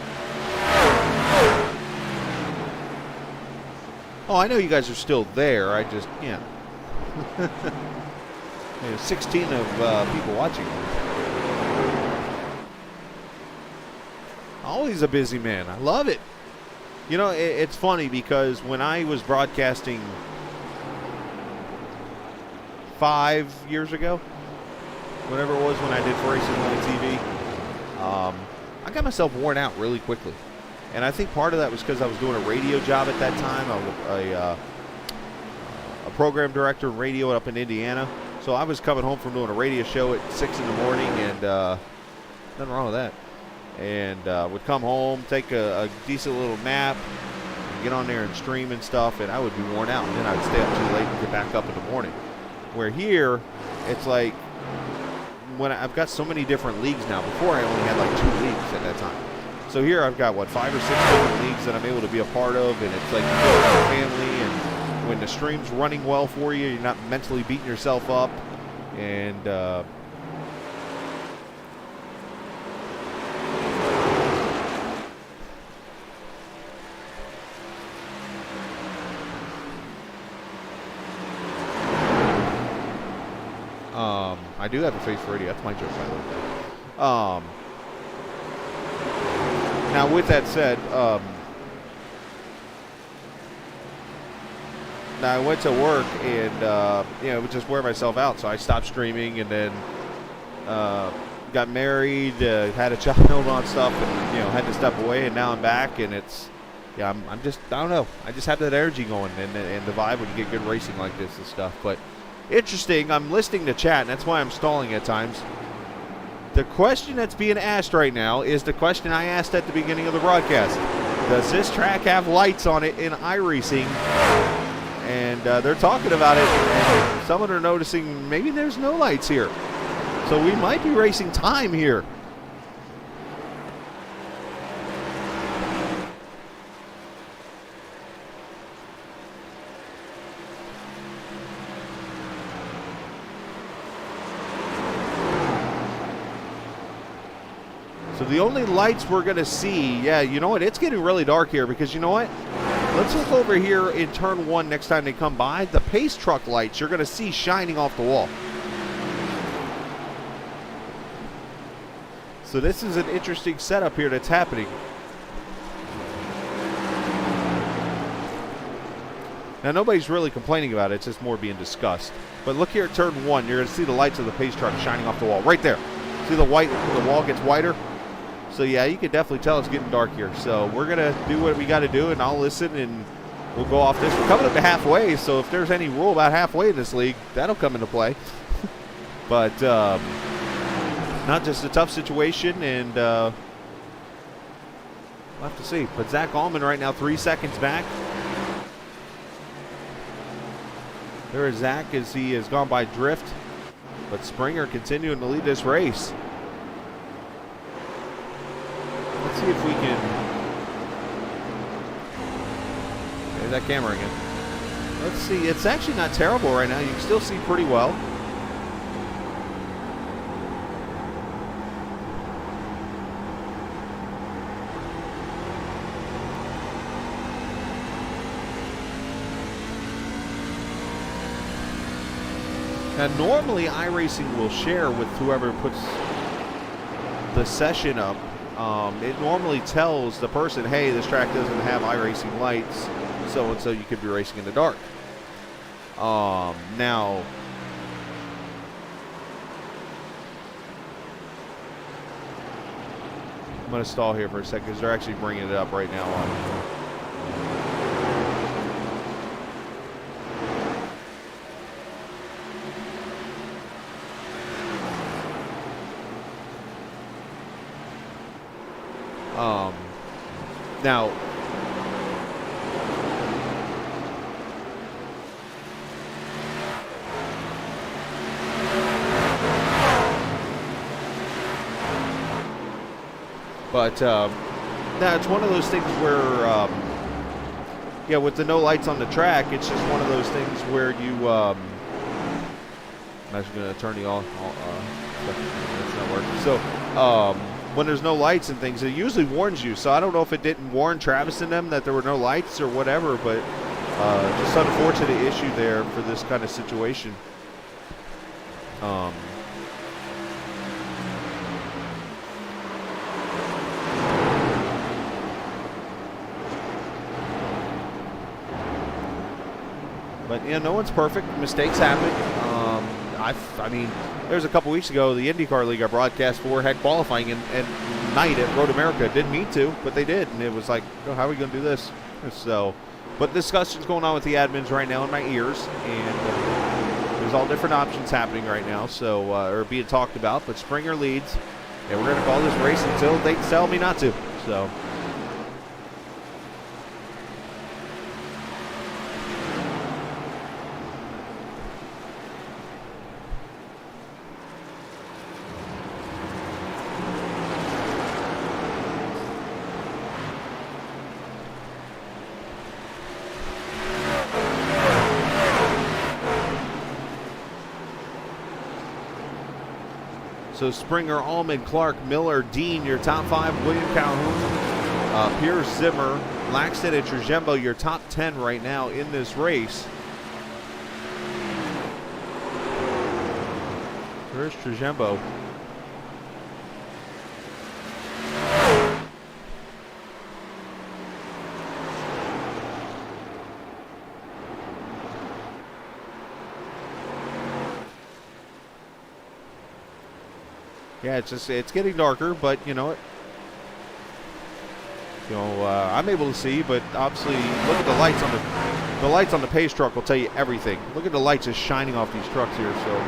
Oh, I know you guys are still there. I just, yeah. 16 of people watching. Always a busy man. I love it. You know, it's funny because when I was broadcasting 5 years ago, whatever it was when I did for Racing on TV, I got myself worn out really quickly. And I think part of that was because I was doing a radio job at that time. I was a program director in radio up in Indiana. So I was coming home from doing a radio show at 6 in the morning, and nothing wrong with that. And would come home, take a decent little nap, and get on there and stream and stuff, and I would be worn out. And then I'd stay up too late and get back up in the morning. Where here, it's like, when I've got so many different leagues now. Before I only had like 2 leagues at that time. So here I've got, what, 5 or 6 different leagues that I'm able to be a part of, and it's like you feel like a family, and when the stream's running well for you, you're not mentally beating yourself up, and I do have a face for radio. That's my joke, by the way. Now, with that said, now I went to work and would just wear myself out. So I stopped streaming, and then got married, had a child on stuff, and had to step away. And now I'm back, and it's I'm just, I don't know. I just have that energy going, and the vibe when you get good racing like this and stuff. But interesting. I'm listening to chat, and that's why I'm stalling at times. The question that's being asked right now is the question I asked at the beginning of the broadcast. Does this track have lights on it in iRacing? And they're talking about it, and someone are noticing maybe there's no lights here. So we might be racing time here. So the only lights we're going to see, you know what? It's getting really dark here because you know what? Let's look over here in turn 1 next time they come by. The pace truck lights you're going to see shining off the wall. So this is an interesting setup here that's happening. Now, nobody's really complaining about it. It's just more being discussed. But look here at turn 1. You're going to see the lights of the pace truck shining off the wall. Right there. See the wall gets whiter? So, yeah, you can definitely tell it's getting dark here. So we're going to do what we got to do, and I'll listen, and we'll go off this. We're coming up to halfway, so if there's any rule about halfway in this league, that'll come into play. But not just a tough situation, and we'll have to see. But Zach Allman right now 3 seconds back. There is Zach as he has gone by drift, but Springer continuing to lead this race. Let's see if we can. There's that camera again. Let's see. It's actually not terrible right now. You can still see pretty well. Now, normally iRacing will share with whoever puts the session up. It normally tells the person, hey, this track doesn't have iRacing lights, so and so you could be racing in the dark. Now, I'm going to stall here for a second because they're actually bringing it up right now on. Now, but now it's one of those things where, yeah, with the no lights on the track, it's just one of those things where you, I'm actually going to turn the all that's not working. So, when there's no lights and things, it usually warns you. So I don't know if it didn't warn Travis and them that there were no lights or whatever, but just unfortunate issue there for this kind of situation. But yeah, no one's perfect. Mistakes happen. I mean, there's a couple weeks ago, the IndyCar League I broadcast for had qualifying and night at Road America. Didn't mean to, but they did, and it was like, oh, how are we going to do this? So, but discussion's going on with the admins right now in my ears, and there's all different options happening right now, so or being talked about. But Springer leads, and we're going to call this race until they tell me not to. So. So Springer, Allman, Clark, Miller, Dean, your top 5. William Calhoun, Pierce, Zimmer, Laxton, and Trujembo, your top 10 right now in this race. Where's Trujembo? Yeah, it's getting darker, but you know what? I'm able to see, but obviously, look at the lights on the pace truck will tell you everything. Look at the lights just shining off these trucks here, so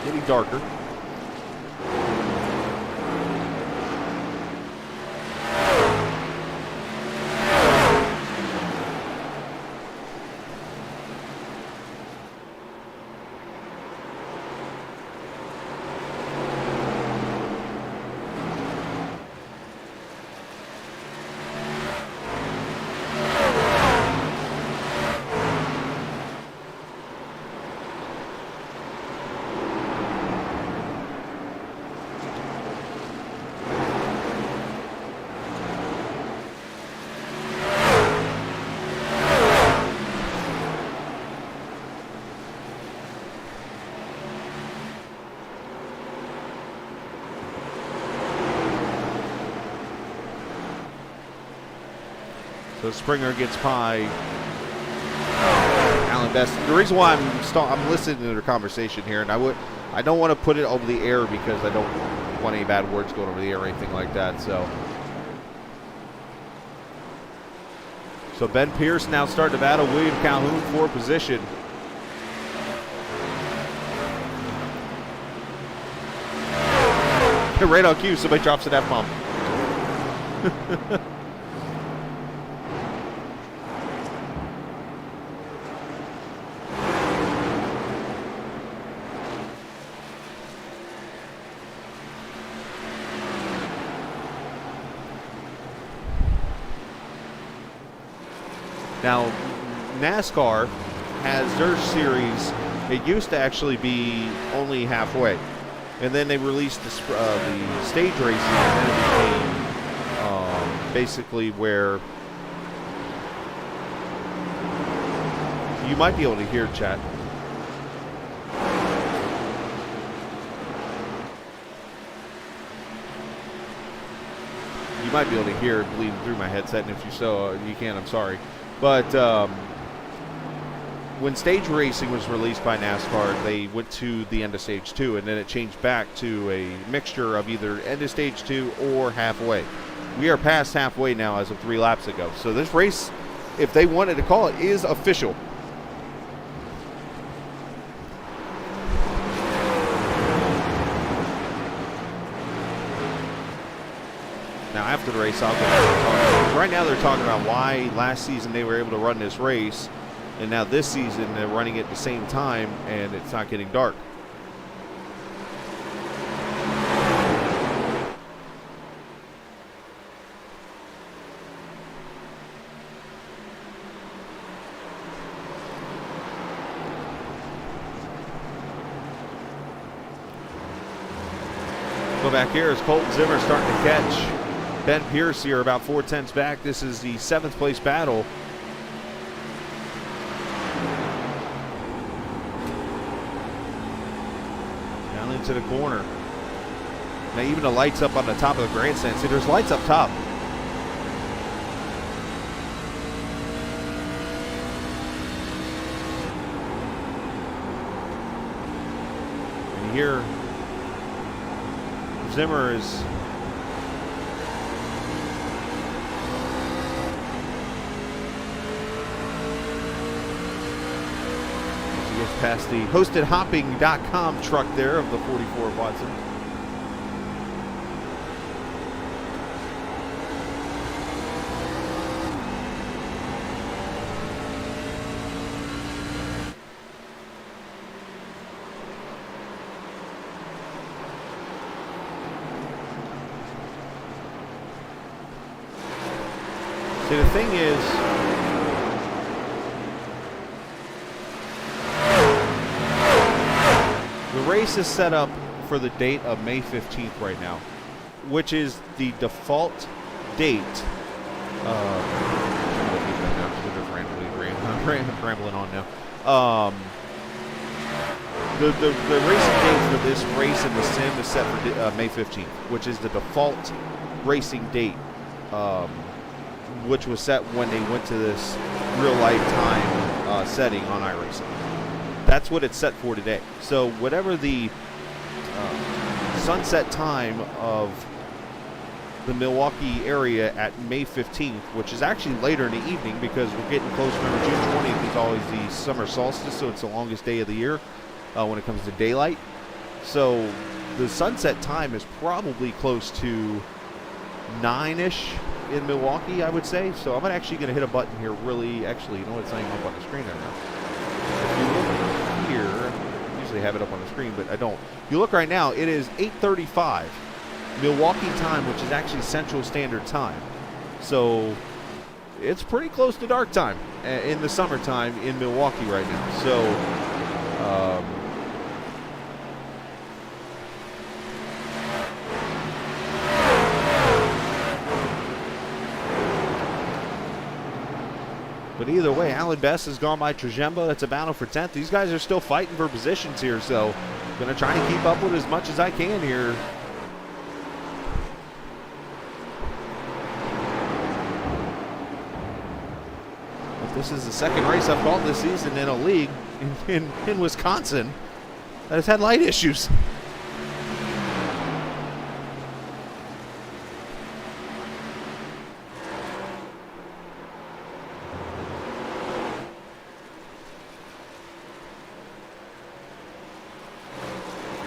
getting darker. So Springer gets by Allman Best. The reason why I'm listening to their conversation here, and I don't want to put it over the air because I don't want any bad words going over the air or anything like that. So Ben Pierce now starting to battle William Calhoun for position. Right on cue, somebody drops an F-bomb. Now, NASCAR has their series. It used to actually be only halfway. And then they released the stage racing, and then it became basically where you might be able to hear chat. You might be able to hear it bleeding through my headset, and if you can, I'm sorry. But when stage racing was released by NASCAR, they went to the end of stage 2, and then it changed back to a mixture of either end of stage 2 or halfway. We are past halfway now as of 3 laps ago. So this race, if they wanted to call it, is official. Now after the race, I'll go talk. Right now they're talking about why last season they were able to run this race, and now this season they're running it at the same time, and it's not getting dark. Go back here as Colton Zimmer starting to catch Ben Pierce here about 4/10 back. This is the 7th place battle. Down into the corner. Now even the lights up on the top of the grandstand. See, there's lights up top. And here Zimmer is past the hostedhopping.com truck there of the 44 Watson. See, the thing is, the race is set up for the date of May 15th right now, which is the default date. Rambling on now. The racing date for this race in the sim is set for May 15th, which is the default racing date, which was set when they went to this real life time setting on iRacing. That's what it's set for today. So whatever the sunset time of the Milwaukee area at May 15th, which is actually later in the evening because we're getting close. Remember, June 20th is always the summer solstice, so it's the longest day of the year when it comes to daylight. So the sunset time is probably close to 9-ish in Milwaukee, I would say. So I'm actually going to hit a button here really, actually, you know what, it's not even up on the screen right now. If you look here, I usually have it up on the screen, but I don't. If you look right now, it is 8:35 Milwaukee time, which is actually Central Standard Time. So it's pretty close to dark time in the summertime in Milwaukee right now. So but either way, Allman Best has gone by Trajemba. That's a battle for 10th. These guys are still fighting for positions here, so I'm going to try to keep up with as much as I can here. This is the second race I've called this season in a league in Wisconsin that has had light issues.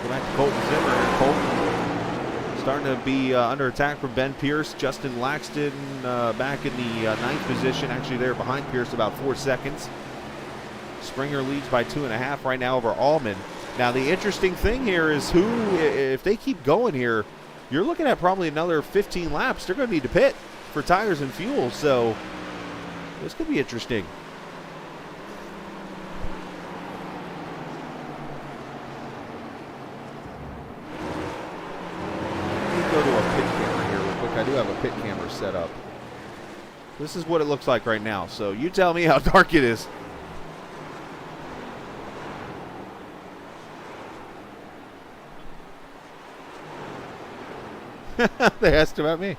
Go back to Colton Zimmer. And Colton starting to be under attack from Ben Pierce. Justin Laxton back in the 9th position. Actually, they're behind Pierce about 4 seconds. Springer leads by 2.5 right now over Allman. Now, the interesting thing here is if they keep going here, you're looking at probably another 15 laps. They're going to need to pit for tires and fuel, so this could be interesting. Let me go to a pit camera here real quick. I do have a pit camera set up. This is what it looks like right now, so you tell me how dark it is. They asked about me.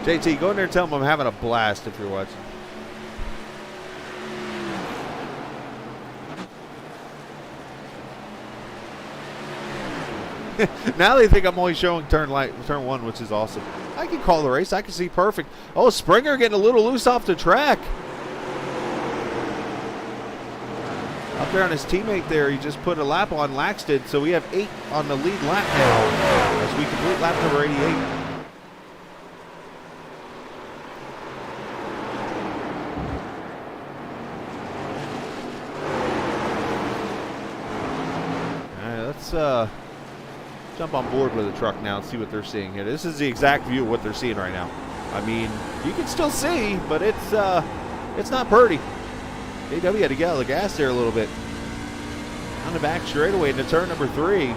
JT, go in there and tell them I'm having a blast if you're watching. Now they think I'm only showing turn 1, which is awesome. I can call the race. I can see perfect. Oh, Springer getting a little loose off the track. Up there on his teammate there, he just put a lap on Laxton, so we have 8 on the lead lap now as we complete lap number 88. All right, let's jump on board with the truck now and see what they're seeing here. This is the exact view of what they're seeing right now. I mean, you can still see, but it's not pretty. AW had to get out of the gas there a little bit. On the back straightaway into turn number 3.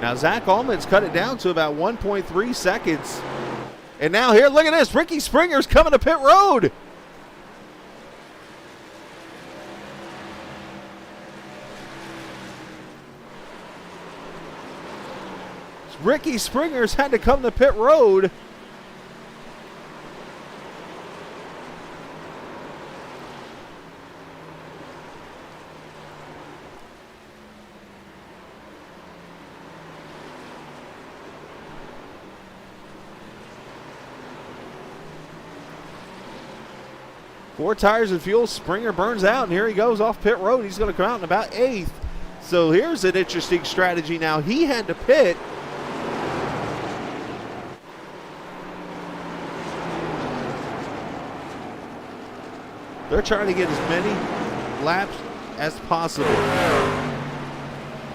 Now, Zach Allman's cut it down to about 1.3 seconds. And now here, look at this. Ricky Springer's coming to pit road. Ricky Springer's had to come to pit road. Four tires and fuel. Springer burns out, and here he goes off pit road. He's going to come out in about 8th. So here's an interesting strategy now. He had to pit. They're trying to get as many laps as possible.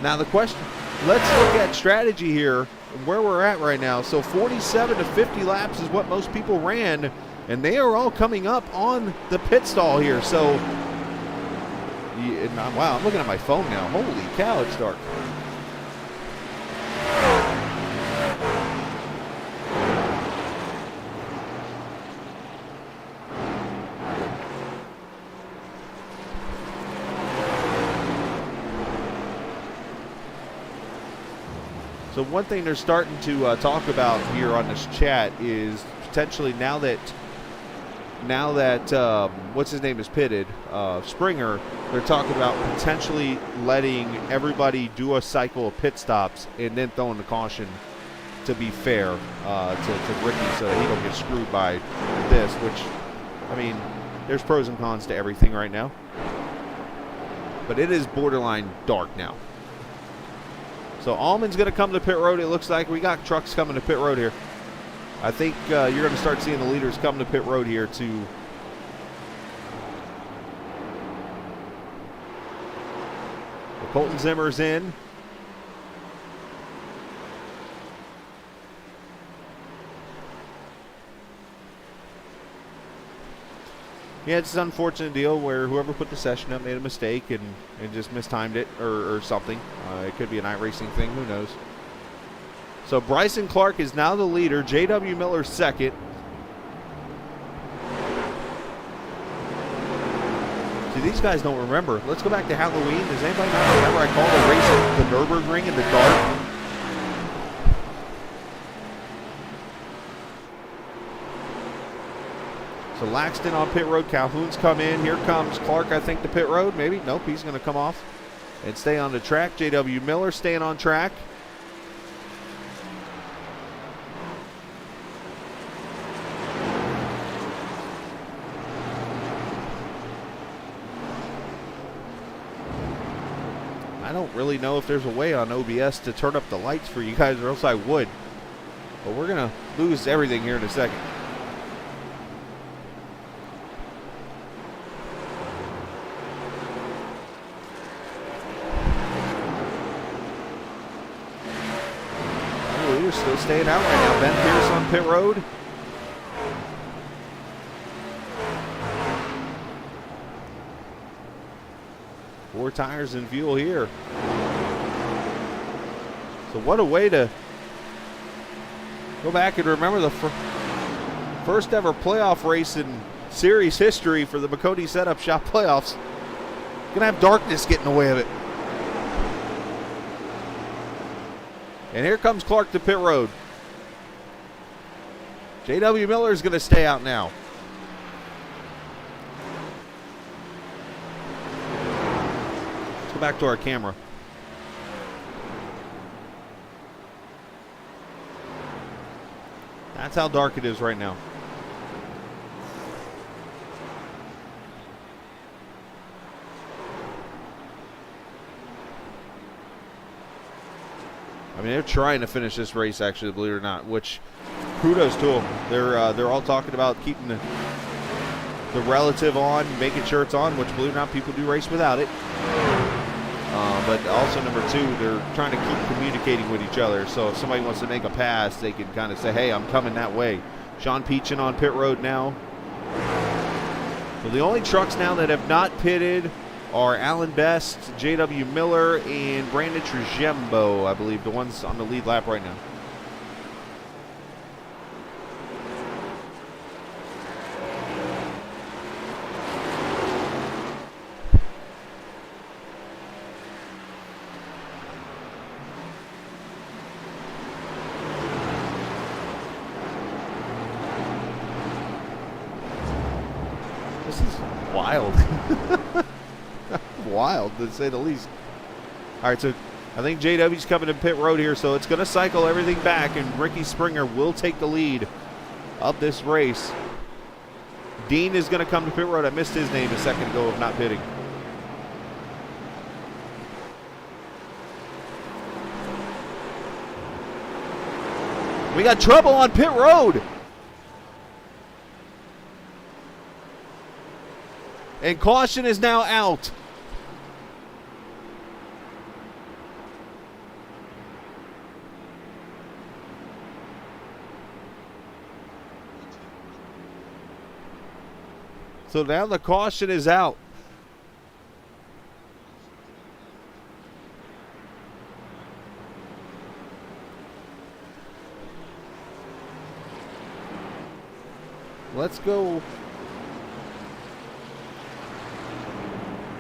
Now the question, let's look at strategy here, where we're at right now. So 47 to 50 laps is what most people ran. And they are all coming up on the pit stall here. So, wow, I'm looking at my phone now. Holy cow, it's dark. So one thing they're starting to talk about here on this chat is potentially now that what's his name is pitted, Springer, they're talking about potentially letting everybody do a cycle of pit stops and then throwing the caution to be fair to Ricky so that he don't get screwed by this, which, I mean, there's pros and cons to everything right now. But it is borderline dark now. So Allman's going to come to pit road. It looks like we got trucks coming to pit road here. I think you're going to start seeing the leaders come to pit road here to Colton Zimmer's in. Yeah, it's an unfortunate deal where whoever put the session up made a mistake and just mistimed it or something. It could be an iRacing thing. Who knows? So Bryson Clark is now the leader. J.W. Miller second. See, these guys don't remember. Let's go back to Halloween. Does anybody not remember I called a race at the Nürburgring in the dark? So Laxton on pit road. Calhoun's come in. Here comes Clark, I think, to pit road. Maybe. Nope, he's going to come off and stay on the track. J.W. Miller staying on track. I don't really know if there's a way on OBS to turn up the lights for you guys, or else I would. But we're going to lose everything here in a second. Still staying out right now. Ben Pierce on pit road. Four tires and fuel here. So what a way to go back and remember the first ever playoff race in series history for the Maconi Setup Shop playoffs. Gonna have darkness get in the way of it. And here comes Clark to pit road. J.W. Miller is going to stay out now. Let's go back to our camera. That's how dark it is right now. I mean, they're trying to finish this race, actually, believe it or not, which kudos to them. They're all talking about keeping the relative on, making sure it's on, which, believe it or not, people do race without it. But also, number two, they're trying to keep communicating with each other. So if somebody wants to make a pass, they can kind of say, hey, I'm coming that way. Sean Peachin on pit road now. So the only trucks now that have not pitted are Alan Best, J.W. Miller, and Brandon Trujembo, I believe, the ones on the lead lap right now. This is wild. Wild, to say the least. All right, so I think JW's coming to pit road here, so it's going to cycle everything back, and Ricky Springer will take the lead of this race. Dean is going to come to pit road. I missed his name a second ago of not pitting. We got trouble on pit road. And caution is now out. So now the caution is out. Let's go.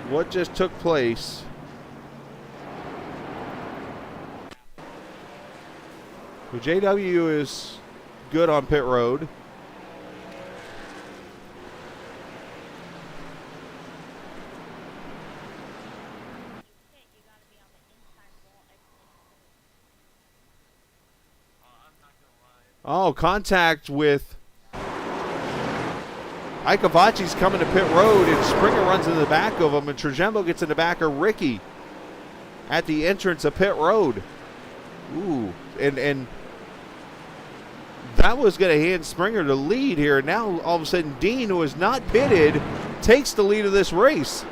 What just took place? Well, JW is good on pit road. Oh, contact with Ikavachi's coming to pit road, and Springer runs into the back of him, and Trujembo gets in the back of Ricky at the entrance of pit road. Ooh, and that was going to hand Springer the lead here. Now, all of a sudden, Dean, who is not pitted, takes the lead of this race.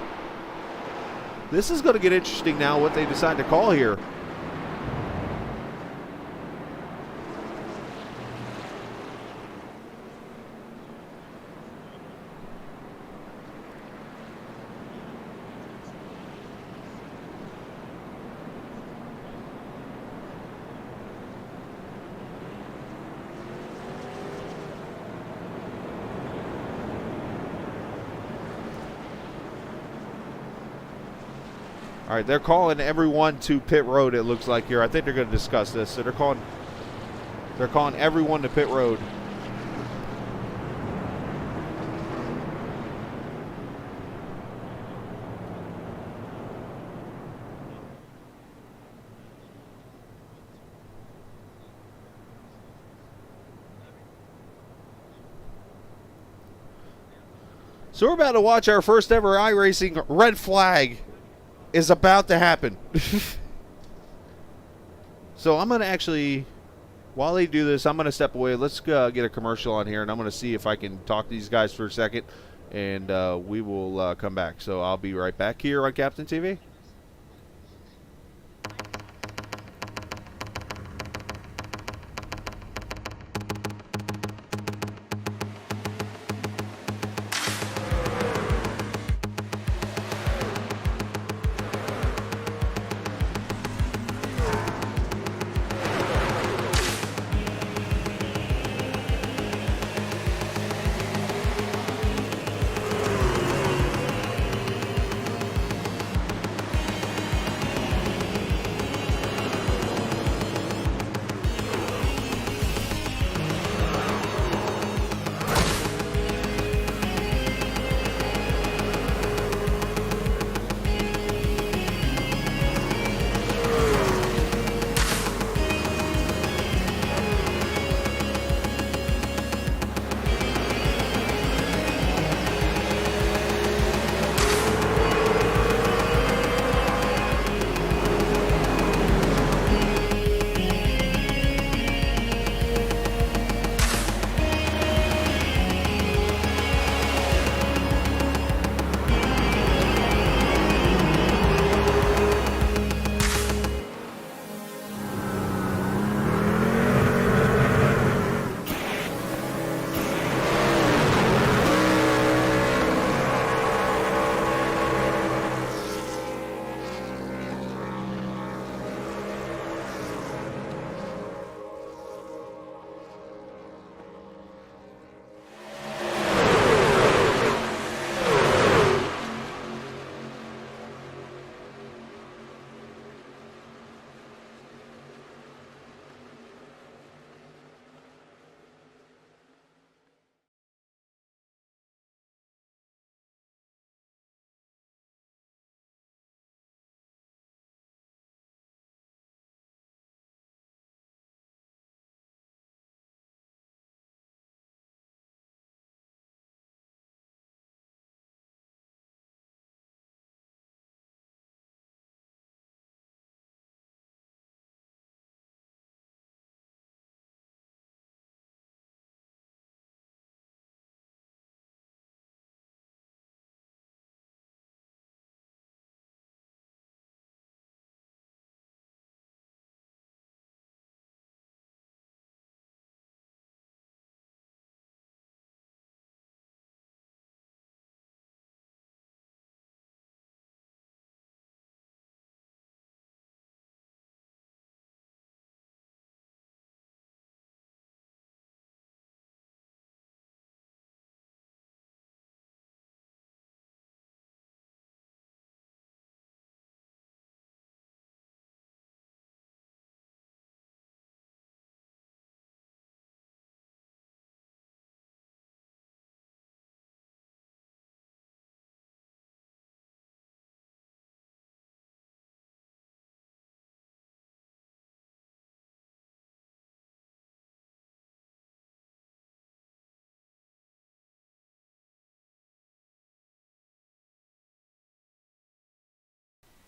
This is going to get interesting now, what they decide to call here. All right, they're calling everyone to pit road, it looks like here. I think they're going to discuss this. So they're calling everyone to pit road. So we're about to watch our first ever iRacing red flag is about to happen. So I'm going to actually, while they do this, I'm going to step away. Let's get a commercial on here, and I'm going to see if I can talk to these guys for a second, and we will come back. So I'll be right back here on Captain TV.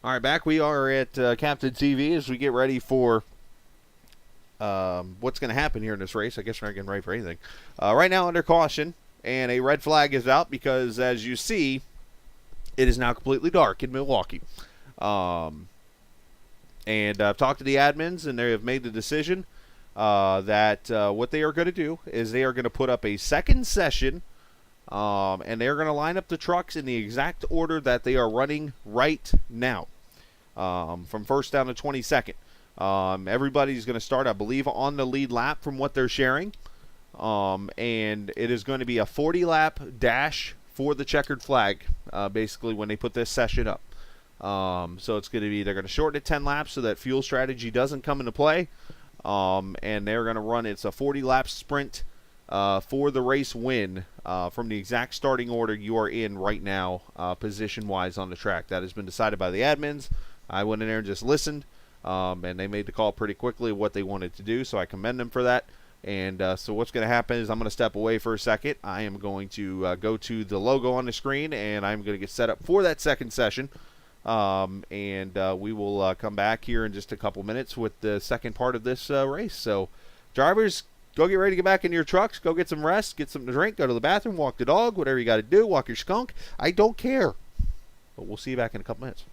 All right, back we are at Captain TV as we get ready for what's going to happen here in this race. I guess we're not getting ready for anything. Right now under caution, and a red flag is out because, as you see, it is now completely dark in Milwaukee. And I've talked to the admins, and they have made the decision that what they are going to do is they are going to put up a second session, and they're going to line up the trucks in the exact order that they are running right now, from first down to 22nd. Everybody's going to start, I believe, on the lead lap from what they're sharing. And it is going to be a 40-lap dash for the checkered flag, basically, when they put this session up. So it's going to be, they're going to shorten it 10 laps so that fuel strategy doesn't come into play. And they're going to run, it's a 40-lap sprint for the race win from the exact starting order you are in right now, position-wise on the track. That has been decided by the admins. I went in there and just listened, and they made the call pretty quickly of what they wanted to do, so I commend them for that. And so what's going to happen is I'm going to step away for a second. I am going to go to the logo on the screen, and I'm going to get set up for that second session. And we will come back here in just a couple minutes with the second part of this race. So, drivers, go get ready to get back in your trucks. Go get some rest, get something to drink, go to the bathroom, walk the dog, whatever you got to do, walk your skunk. I don't care. But we'll see you back in a couple minutes.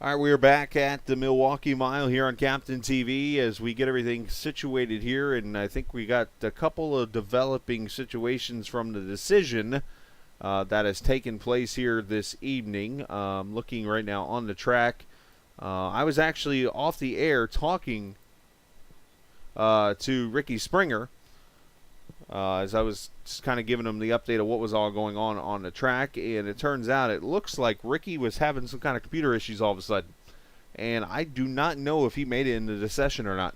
All right, we are back at the Milwaukee Mile here on Captain TV as we get everything situated here, and I think we got a couple of developing situations from the decision that has taken place here this evening. Looking right now on the track, I was actually off the air talking to Ricky Springer as I was just kind of giving him the update of what was all going on the track, and it turns out it looks like Ricky was having some kind of computer issues all of a sudden, and I do not know if he made it into the session or not.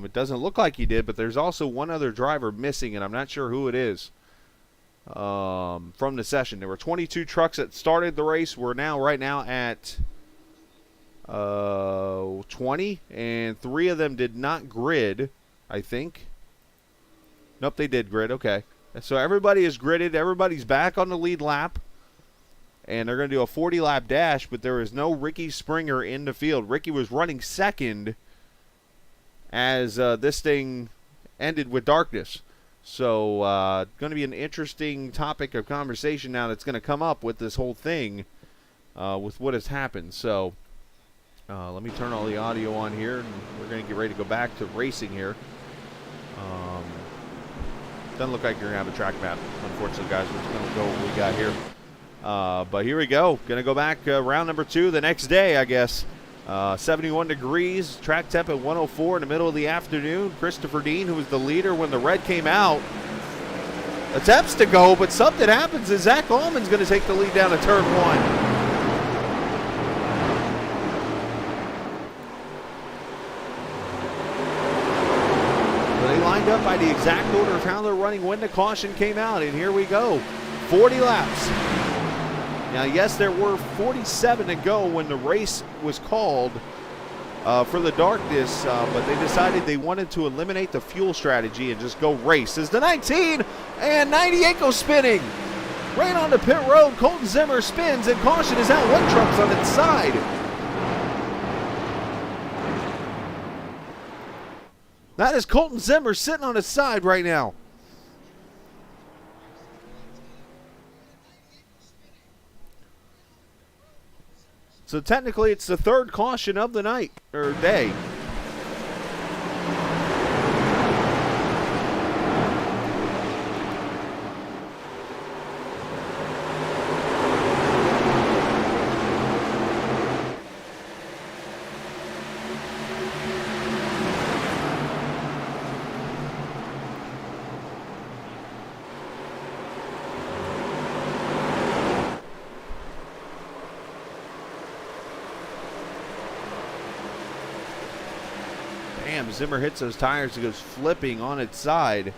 It doesn't look like he did, but there's also one other driver missing, and I'm not sure who it is from the session. There were 22 trucks that started the race. We're now right now at 20, and 3 of them did not grid, I think. Nope, they did grid. Okay. So everybody is gridded. Everybody's back on the lead lap. And they're going to do a 40-lap dash, but there is no Ricky Springer in the field. Ricky was running second as this thing ended with darkness. So going to be an interesting topic of conversation now that's going to come up with this whole thing with what has happened. So let me turn all the audio on here, and we're going to get ready to go back to racing here. Doesn't look like you're going to have a track map, unfortunately, guys. We're just going to go with what we got here. But here we go. Going to go back round number 2 the next day, I guess. 71 degrees, track temp at 104 in the middle of the afternoon. Christopher Dean, who was the leader when the red came out, attempts to go, but something happens, and Zach Allman's going to take the lead down to turn 1. Lined up by the exact order of how they're running when the caution came out, and here we go. 40 laps. Now, yes, there were 47 to go when the race was called for the darkness, but they decided they wanted to eliminate the fuel strategy and just go race. As the 19 and 98 go spinning. Right on the pit road, Colton Zimmer spins, and caution is out. One truck's on its side. That is Colton Zimmer sitting on his side right now. So technically it's the 3rd caution of the night, or day. Damn, Zimmer hits those tires. It goes flipping on its side.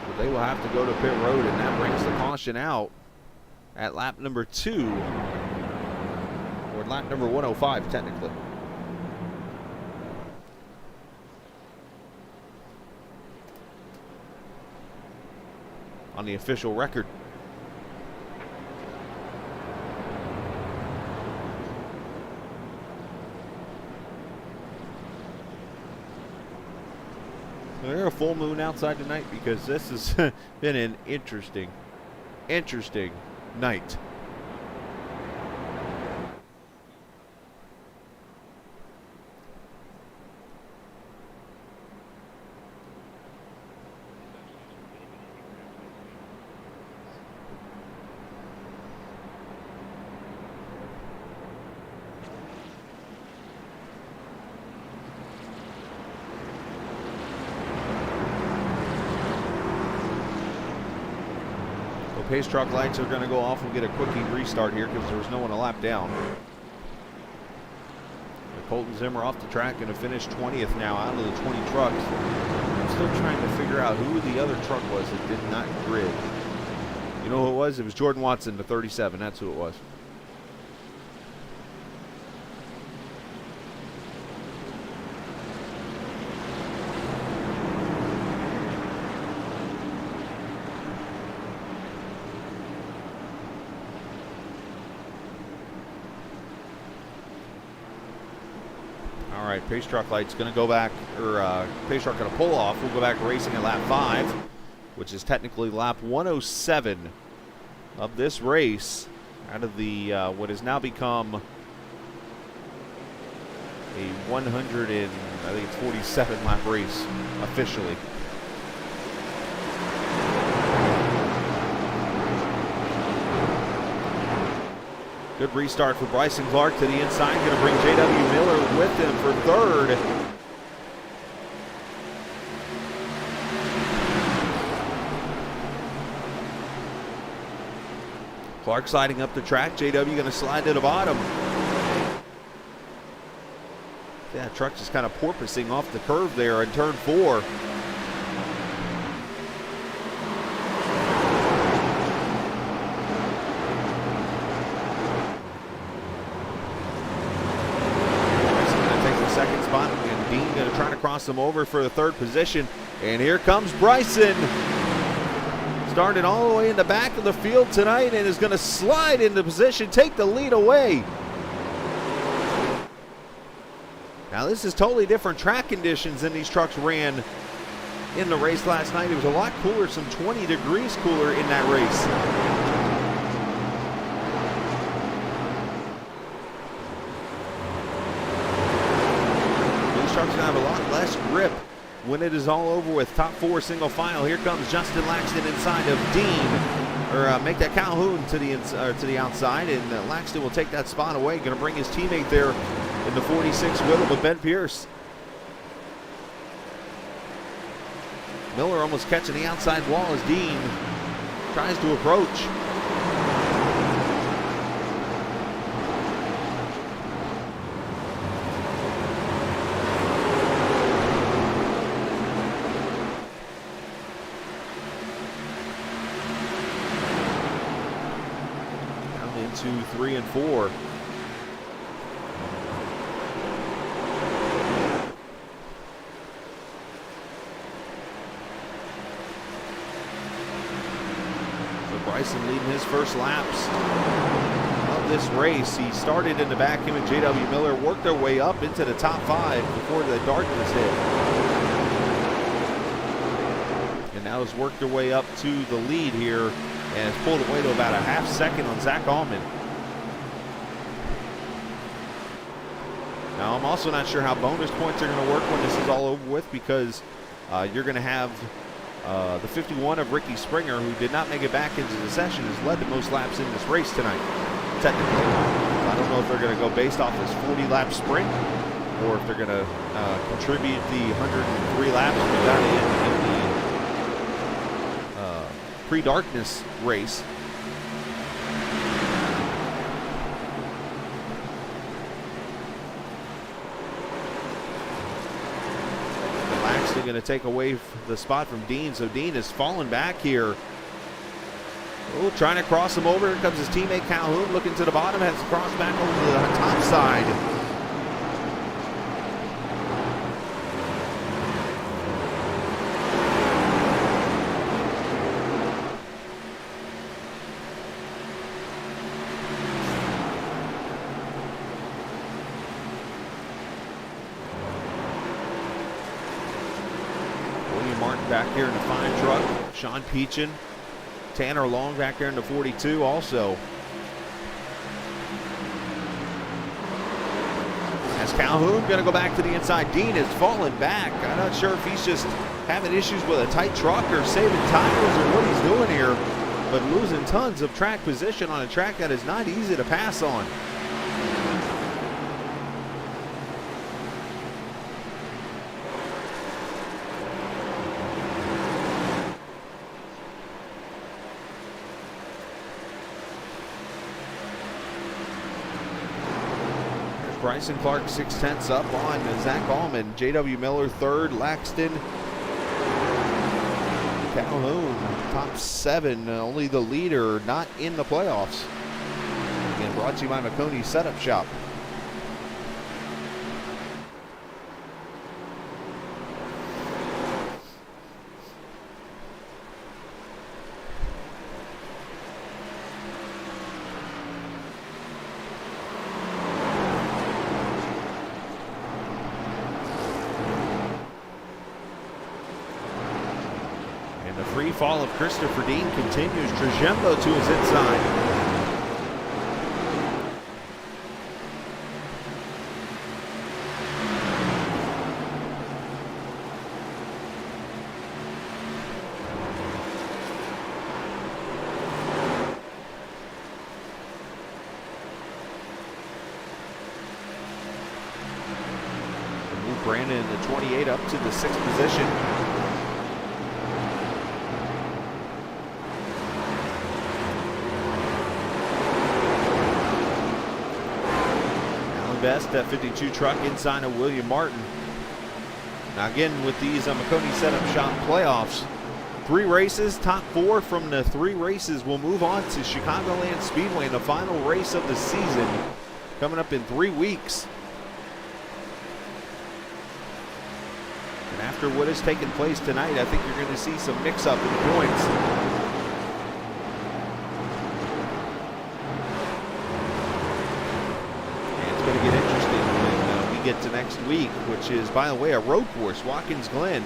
But they will have to go to pit road, and that brings the caution out at lap number 2. Or lap number 105, technically. On the official record. There's a full moon outside tonight because this has been an interesting night. Pace truck lights are going to go off. We'll get a quickie restart here because there was no one to lap down. Colton Zimmer off the track and to finish 20th now out of the 20 trucks. I'm still trying to figure out who the other truck was that did not grid. You know who it was? It was Jordan Watson, the 37. That's who it was. All right, pace truck light's going to go back, or pace truck going to pull off. We'll go back racing at lap 5, which is technically lap 107 of this race, out of the what has now become a 100 and I think it's 47 lap race officially. Good restart for Bryson Clark to the inside. Going to bring J.W. Miller with him for third. Clark sliding up the track. J.W. going to slide to the bottom. Yeah, truck just kind of porpoising off the curve there in turn 4. Trying to cross them over for the third position, and here comes Bryson, started all the way in the back of the field tonight and is going to slide into position, take the lead away. Now this is totally different track conditions than these trucks ran in the race last night. It was a lot cooler, some 20 degrees cooler in that race. Trucks gonna have a lot less grip when it is all over with. Top 4 single file. Here comes Justin Laxton inside of Dean, or make that Calhoun to the outside, and Laxton will take that spot away. Going to bring his teammate there in the 46 with him, with Ben Pierce. Miller almost catching the outside wall as Dean tries to approach. To 3 and 4. So Bryson leading his first laps of this race. He started in the back. Him and J.W. Miller worked their way up into the top 5 before the darkness hit. And now has worked their way up to the lead here, and has pulled away to about a half second on Zach Allman. Now, I'm also not sure how bonus points are going to work when this is all over with, because you're going to have the 51 of Ricky Springer, who did not make it back into the session, has led the most laps in this race tonight, technically. So I don't know if they're going to go based off this 40-lap sprint, or if they're going to contribute the 103 laps we got in the pre-darkness race. Going to take away the spot from Dean, so Dean is falling back here. Oh, trying to cross him over. Here comes his teammate Calhoun, looking to the bottom, has to cross back over to the top side. Back here in the 5 truck. Sean Peachin. Tanner Long back there in the 42 also. As Calhoun going to go back to the inside. Dean is falling back. I'm not sure if he's just having issues with a tight truck or saving tires or what he's doing here, but losing tons of track position on a track that is not easy to pass on. Bryson Clark 6/10 up on Zach Allman. J.W. Miller third. Laxton. Calhoun top 7. Only the leader not in the playoffs. Again, brought to you by Maconi Setup Shop. free fall of Christopher Dean continues. Trajembo to his inside. Brandon in the 28 up to the 6th position. Alan Best, that 52 truck inside of William Martin. Now again, with these Maconi setup shop playoffs, 3 races, top 4 from the 3 races will move on to Chicagoland Speedway in the final race of the season, coming up in 3 weeks. And after what has taken place tonight, I think you're going to see some mix-up in points. And it's going to get interesting when we get to next week, which is, by the way, a road course, Watkins Glen.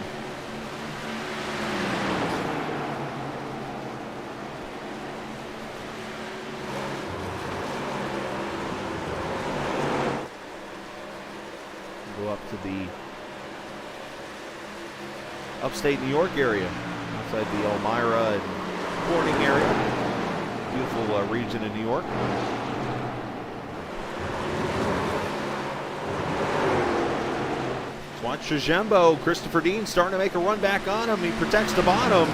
Go up to the upstate New York area, outside the Elmira and Corning area. Beautiful region in New York. Let's watch Trajembo. Christopher Dean starting to make a run back on him. He protects the bottom.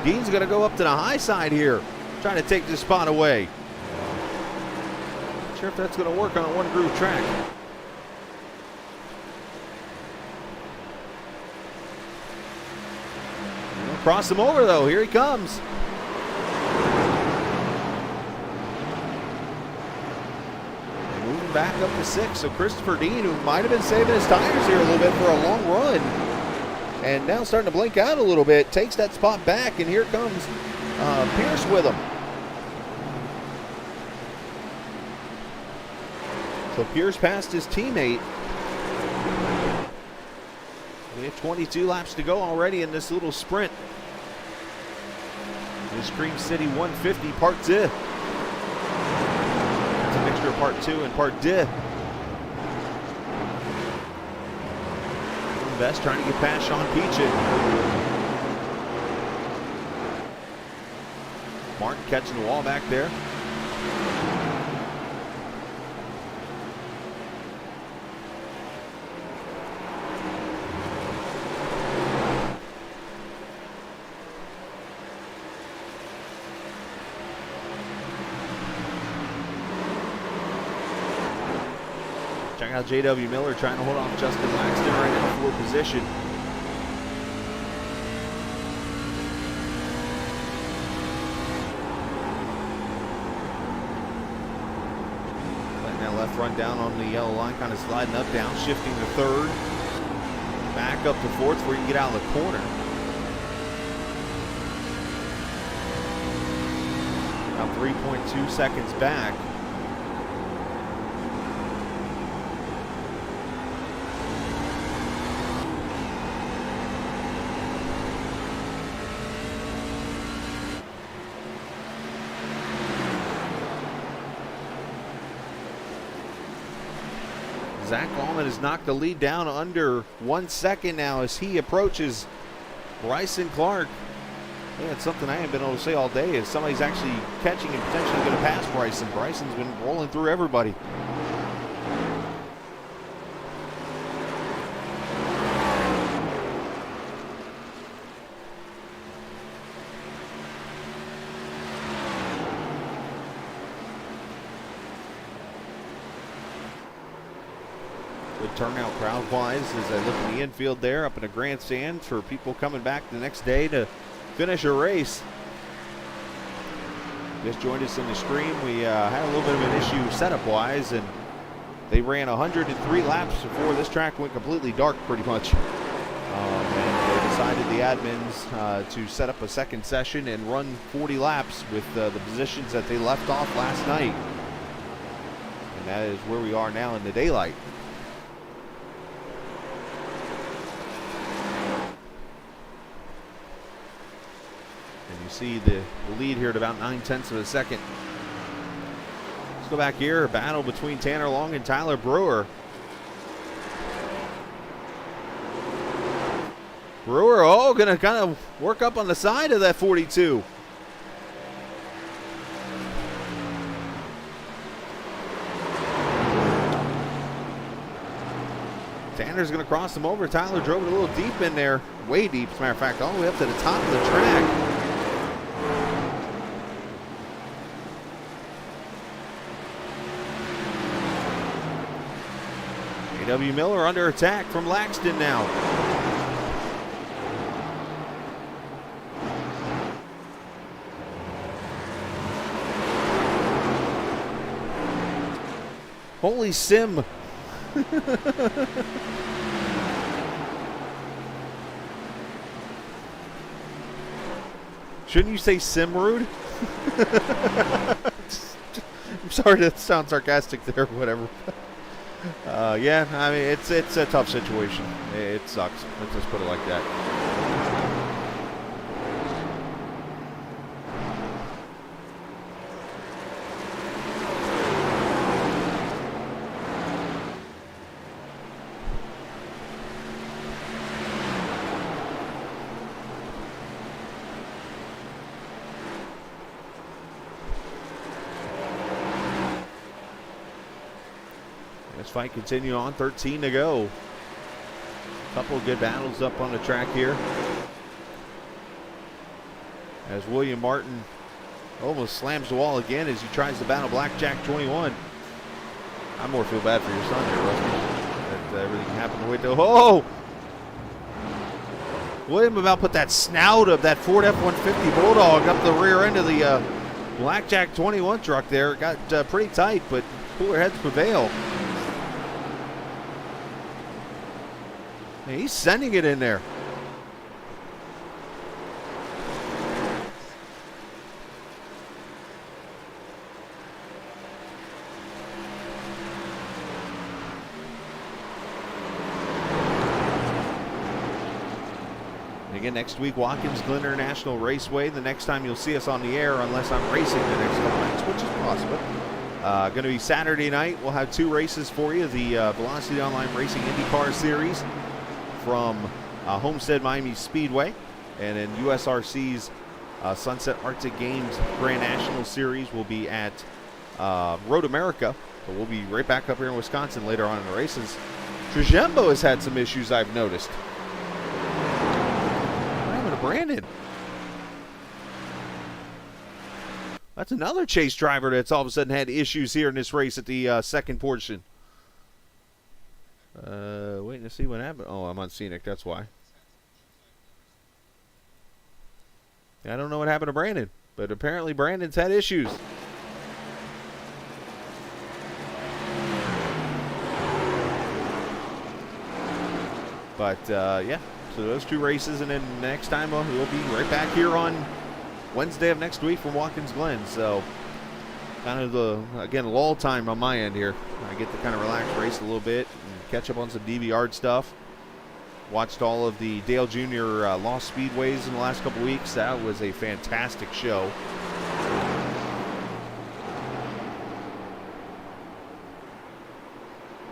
Dean's going to go up to the high side here, trying to take this spot away. Not sure if that's going to work on a one-groove track. Cross him over, though. Here he comes. Moving back up to 6. So Christopher Dean, who might have been saving his tires here a little bit for a long run, and now starting to blink out a little bit, takes that spot back, and here comes Pierce with him. So Pierce passed his teammate. We have 22 laps to go already in this little sprint. This Cream City 150 Part 2. It's a mixture of Part 2 and Part 2. Best trying to get past Sean Peachin. Martin catching the wall back there. Check out J.W. Miller trying to hold off Justin Laxton right now for position. Letting that left front down on the yellow line, kind of sliding up, down, shifting to 3rd. Back up to 4th where you can get out of the corner. About 3.2 seconds back. Zach Allman has knocked the lead down under 1 second now as he approaches Bryson Clark. Yeah, it's something I haven't been able to say all day is somebody's actually catching and potentially going to pass Bryson. Bryson's been rolling through everybody. Good turnout crowd-wise as I look in the infield there, up in the grandstand for people coming back the next day to finish a race. Just joined us in the stream. We had a little bit of an issue setup-wise, and they ran 103 laps before this track went completely dark pretty much. And they decided, the admins, to set up a second session and run 40 laps with the positions that they left off last night. And that is where we are now in the daylight. see the lead here at about 9/10 of a second. Let's go back here. A battle between Tanner Long and Tyler Brewer. Brewer, going to kind of work up on the side of that 42. Tanner's going to cross him over. Tyler drove it a little deep in there. Way deep, as a matter of fact, all the way up to the top of the track. A.W. Miller under attack from Laxton now. Holy sim. Shouldn't you say Simrude? I'm sorry to sound sarcastic there, whatever. Yeah, I mean, it's a tough situation. It sucks. Let's just put it like that. This fight continue on, 13 to go. Couple of good battles up on the track here. As William Martin almost slams the wall again as he tries to battle Blackjack 21. I more feel bad for your son here, Rusty. That everything happened the way to. Oh! William about put that snout of that Ford F-150 Bulldog up the rear end of the Blackjack 21 truck there. It got pretty tight, but cooler heads prevail. He's sending it in there. And again, next week, Watkins Glen International Raceway. The next time you'll see us on the air, unless I'm racing the next couple nights, which is possible. Going to be Saturday night. We'll have two races for you. The Velocity Online Racing IndyCar Series from Homestead Miami Speedway, and then USRC's Sunset Arctic Games Grand National Series will be at Road America. So we'll be right back up here in Wisconsin later on in the races. Trajembo has had some issues, I've noticed. What happened to Brandon? That's another chase driver that's all of a sudden had issues here in this race at the second portion. Waiting to see what happened. Oh, I'm on Scenic, that's why. I don't know what happened to Brandon, but apparently Brandon's had issues. But, yeah, so those two races, and then next time we'll be right back here on Wednesday of next week from Watkins Glen. So, kind of the, again, lull time on my end here. I get to kind of relax, race a little bit, and catch up on some DVR stuff. Watched all of the Dale Jr. Lost Speedways in the last couple weeks. That was a fantastic show.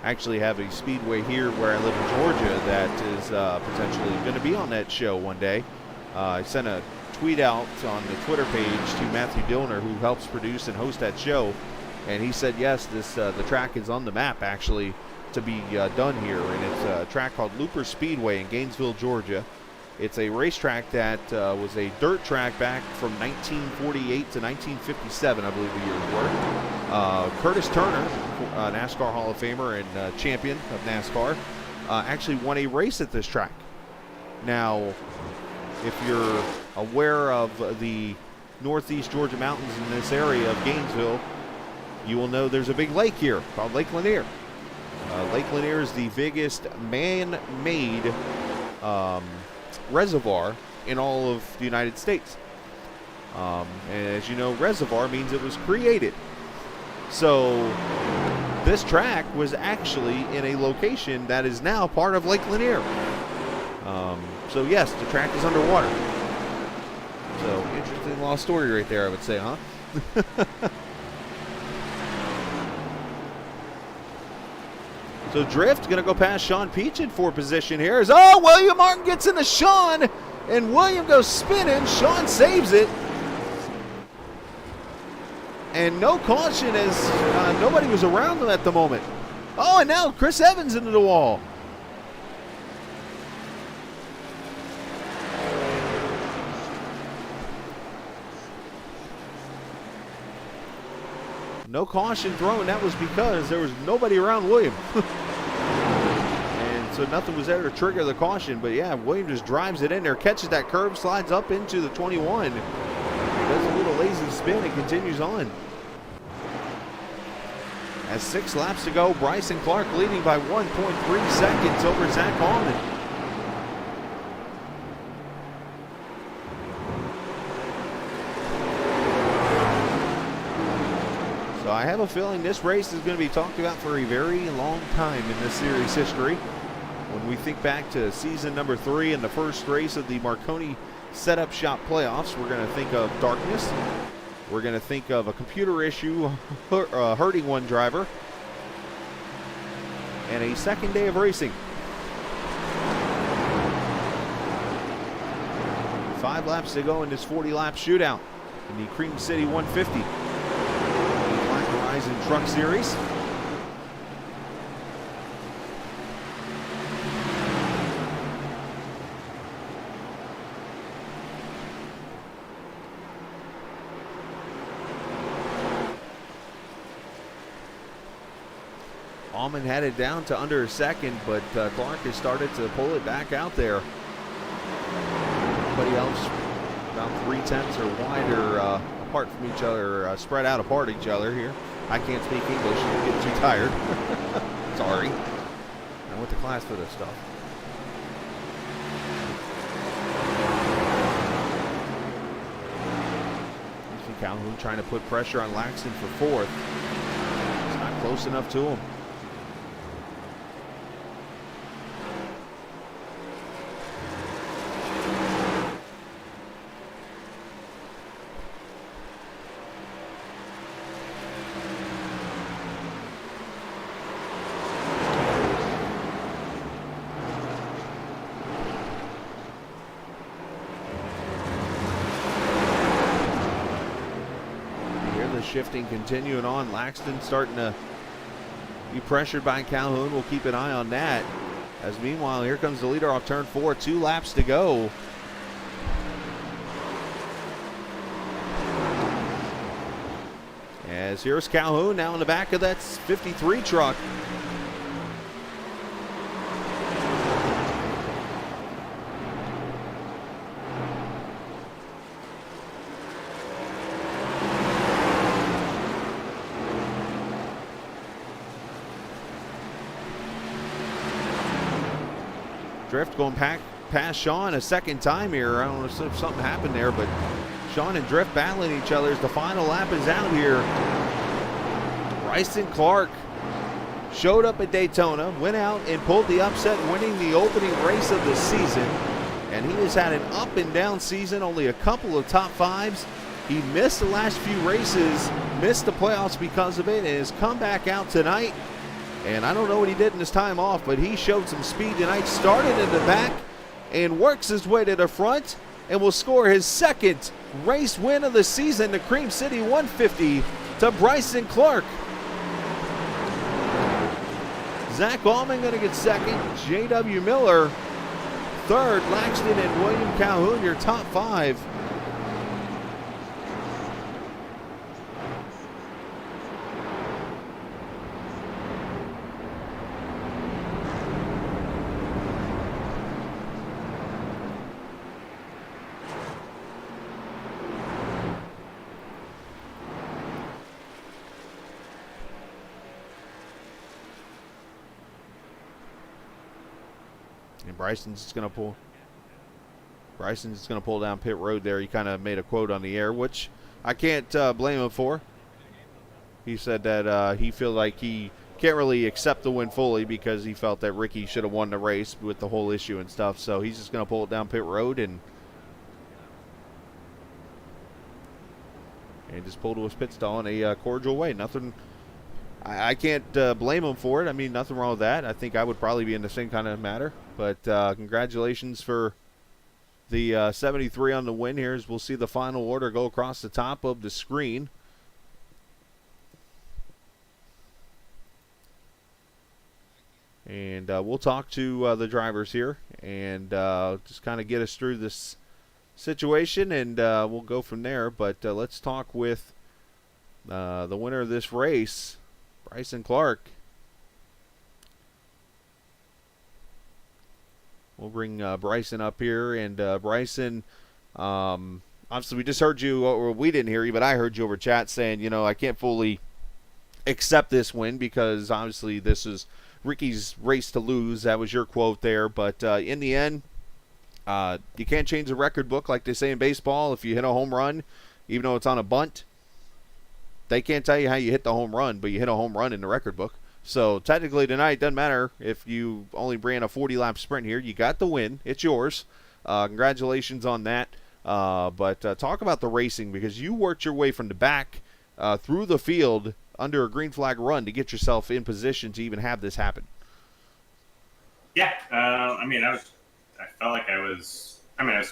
I actually have a speedway here where I live in Georgia that is potentially going to be on that show one day. I sent a tweet out on the Twitter page to Matthew Dillner, who helps produce and host that show, and he said yes, this the track is on the map actually to be done here, and it's a track called Looper Speedway in Gainesville, Georgia. It's a racetrack that was a dirt track back from 1948 to 1957, I believe the years were. Curtis Turner, NASCAR Hall of Famer and champion of NASCAR, actually won a race at this track. Now, if you're aware of the northeast Georgia mountains in this area of Gainesville, you will know there's a big lake here called Lake Lanier. Lake Lanier is the biggest man-made reservoir in all of the United States. And as you know, reservoir means it was created. So this track was actually in a location that is now part of Lake Lanier. So yes, the track is underwater. So interesting Son-in-law story right there, I would say, huh? So Drift going to go past Sean Peach in for position here. William Martin gets into Sean, and William goes spinning. Sean saves it. And no caution as nobody was around him at the moment. Oh, and now Chris Evans into the wall. No caution thrown. That was because there was nobody around William. And so nothing was there to trigger the caution. But yeah, William just drives it in there, catches that curve, slides up into the 21. Does a little lazy spin and continues on. As 6 laps to go, Bryson Clark leading by 1.3 seconds over Zach Allman. So I have a feeling this race is going to be talked about for a very long time in this series history. When we think back to season number 3 and the first race of the Maconi Setup Shop Playoffs, we're going to think of darkness. We're going to think of a computer issue hurting one driver. And a second day of racing. 5 laps to go in this 40-lap shootout in the Cream City 150. Black Horizon Truck Series. Allman had it down to under a second, but Clark has started to pull it back out there. Everybody else about 0.3 or wider apart from each other, spread out apart each other here. I can't speak English, I'm getting too tired. Sorry. I went to class for this stuff. Calhoun trying to put pressure on Laxton for 4th. It's not close enough to him. Shifting continuing on. Laxton starting to be pressured by Calhoun. We'll keep an eye on that. As meanwhile, here comes the leader off turn 4. 2 laps to go. As here's Calhoun now in the back of that 53 truck. Drift going past Sean a second time here. I don't know if something happened there, but Sean and Drift battling each other as the final lap is out here. Bryson Clark showed up at Daytona, went out and pulled the upset, winning the opening race of the season. And he has had an up and down season, only a couple of top 5s. He missed the last few races, missed the playoffs because of it, and has come back out tonight. And I don't know what he did in his time off, but he showed some speed tonight. Started in the back and works his way to the front and will score his 2nd race win of the season, the Cream City 150 to Bryson Clark. Zach Allman going to get 2nd. J.W. Miller 3rd. Laxton and William Calhoun, your top 5. And Bryson's just going to pull down pit road there. He kind of made a quote on the air, which I can't blame him for. He said that he feel like he can't really accept the win fully because he felt that Ricky should have won the race with the whole issue and stuff. So he's just going to pull it down pit road and and just pull to his pit stall in a cordial way. Nothing. I can't blame him for it. I mean, nothing wrong with that. I think I would probably be in the same kind of matter. But congratulations for the 73 on the win here. As we'll see the final order go across the top of the screen. And we'll talk to the drivers here and just kind of get us through this situation, and we'll go from there. But let's talk with the winner of this race, Bryson Clark. We'll bring Bryson up here, and Bryson, obviously we just heard you, or we didn't hear you, but I heard you over chat saying, you know, I can't fully accept this win because obviously this is Ricky's race to lose. That was your quote there. But in the end, you can't change the record book like they say in baseball. If you hit a home run, even though it's on a bunt, they can't tell you how you hit the home run, but you hit a home run in the record book. So technically tonight, it doesn't matter if you only ran a 40-lap sprint here. You got the win. It's yours. Congratulations on that. But talk about the racing, because you worked your way from the back through the field under a green flag run to get yourself in position to even have this happen. Yeah, I mean, I felt like I was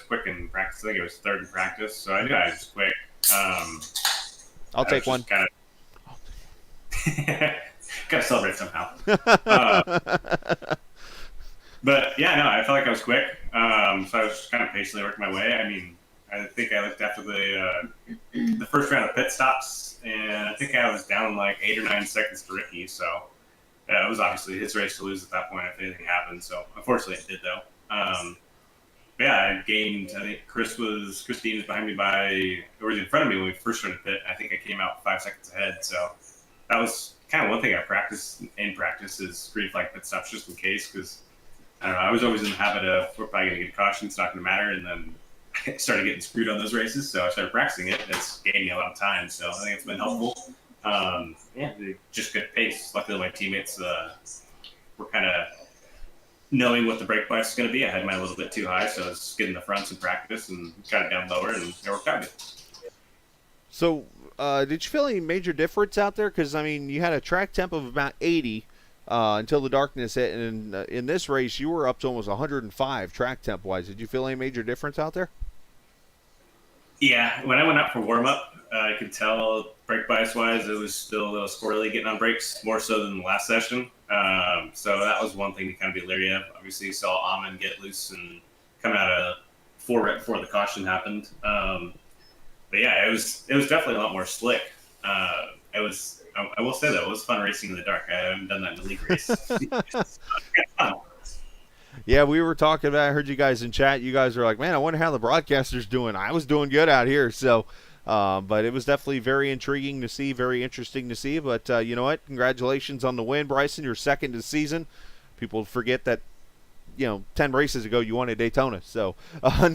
quick in practice. I think it was third in practice, so I knew I was quick. I'll take one. Gotta celebrate somehow. But yeah, no, I felt like I was quick. So I was just kind of patiently working my way. I mean, I think I looked after the first round of pit stops, and I think I was down like 8 or 9 seconds to Ricky. So it was obviously his race to lose at that point if anything happened. So unfortunately, it did though. Yeah, I gained. I think Christine was behind me or in front of me when we first started pit. I think I came out 5 seconds ahead. So that was kind of one thing I practiced in practice is green flag pit stops just in case, because I don't know. I was always in the habit of we're probably going to get a caution. It's not going to matter, and then I started getting screwed on those races, so I started practicing it. It's gained me a lot of time, so I think it's been helpful. Yeah, just good pace. Luckily, my teammates were kind of knowing what the brake bias is going to be. I had mine a little bit too high, so I was getting the fronts in practice and got it down lower, and it worked out good. So, did you feel any major difference out there? Because, I mean, you had a track temp of about 80 until the darkness hit, and in this race, you were up to almost 105 track temp-wise. Did you feel any major difference out there? Yeah, when I went out for warm-up, I could tell brake bias-wise it was still a little squirrely getting on brakes, more so than the last session. So that was one thing to kind of be leery of. Obviously, you saw Allman get loose and come out of 4 right before the caution happened. But yeah, it was definitely a lot more slick. It was. I will say that it was fun racing in the dark. I haven't done that in a league race. Yeah, we were talking about. I heard you guys in chat. You guys were like, "Man, I wonder how the broadcaster's doing." I was doing good out here, so. But it was definitely very intriguing to see, very interesting to see. But you know what? Congratulations on the win, Bryson. You're second this season. People forget that, 10 races ago you won at Daytona. So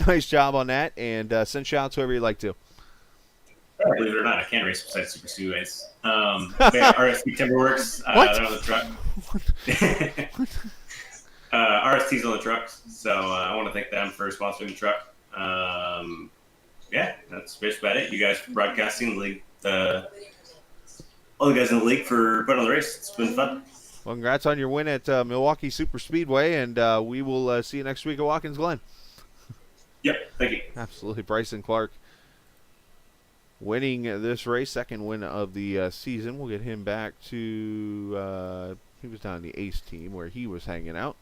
nice job on that, and send shout-outs whoever you'd like to. Believe it or not, I can race besides Super Speedways. RST Timberworks, they're on the truck. RST's on the trucks, so I want to thank them for sponsoring the truck. Yeah, that's basically about it. You guys for broadcasting the league, all the guys in the league for putting on the race. It's been fun. Well, congrats on your win at Milwaukee Super Speedway, and we will see you next week at Watkins Glen. Yep, thank you. Absolutely. Bryson Clark winning this race, second win of the season. We'll get him back to, he was down on the Ace team where he was hanging out.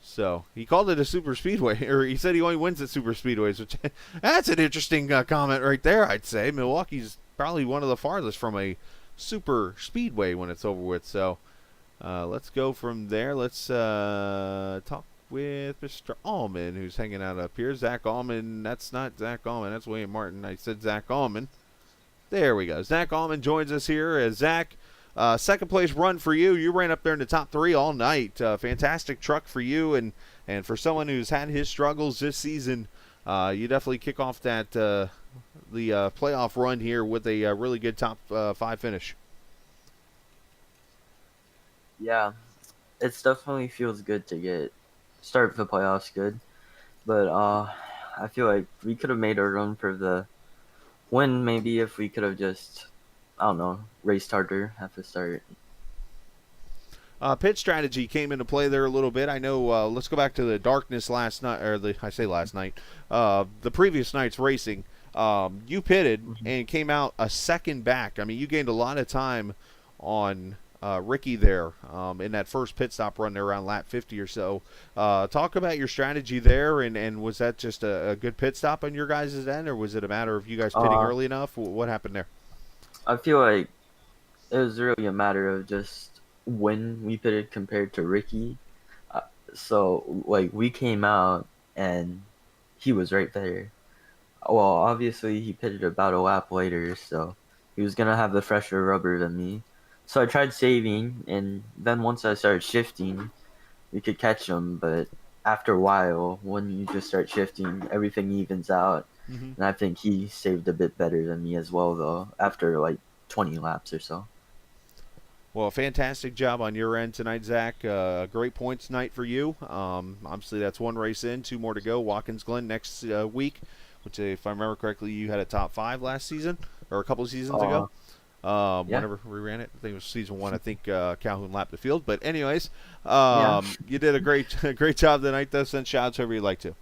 So, he called it a super speedway, or he said he only wins at super speedways, which that's an interesting comment right there, I'd say. Milwaukee's probably one of the farthest from a super speedway when it's over with. So, let's go from there. Let's talk with Mr. Allman, who's hanging out up here. Zach Allman, that's not Zach Allman, that's William Martin. I said Zach Allman. There we go. Zach Allman joins us here. As Zach, second place run for you. You ran up there in the top 3 all night. Fantastic truck for you, and for someone who's had his struggles this season, you definitely kick off that the playoff run here with a really good top 5 finish. Yeah, it's definitely feels good to start the playoffs good, but I feel like we could have made a run for the win maybe if we could have just, I don't know, raced harder at the start. Pit strategy came into play there a little bit. I know. Let's go back to the darkness last night, or I say last night, the previous night's racing. You pitted and came out a second back. I mean, you gained a lot of time on Ricky there in that first pit stop run there around lap 50 or so. Talk about your strategy there, and was that just a good pit stop on your guys' end, or was it a matter of you guys pitting early enough? What happened there? I feel like it was really a matter of just when we pitted compared to Ricky. So, like, we came out and he was right there. Well, obviously, he pitted about a lap later, so he was going to have the fresher rubber than me. So I tried saving, and then once I started shifting, we could catch him. But after a while, when you just start shifting, everything evens out. And I think he saved a bit better than me as well, though, after like 20 laps or so. Well, fantastic job on your end tonight, Zach. Great points night for you. Obviously, that's one race in, 2 more to go. Watkins Glen next week, which, if I remember correctly, you had a top 5 last season, or a couple of seasons ago. Yeah. Whenever we ran it, I think it was season 1. I think Calhoun lapped the field. But anyways, you did a great job tonight, though. Send shout-outs whoever you'd like to.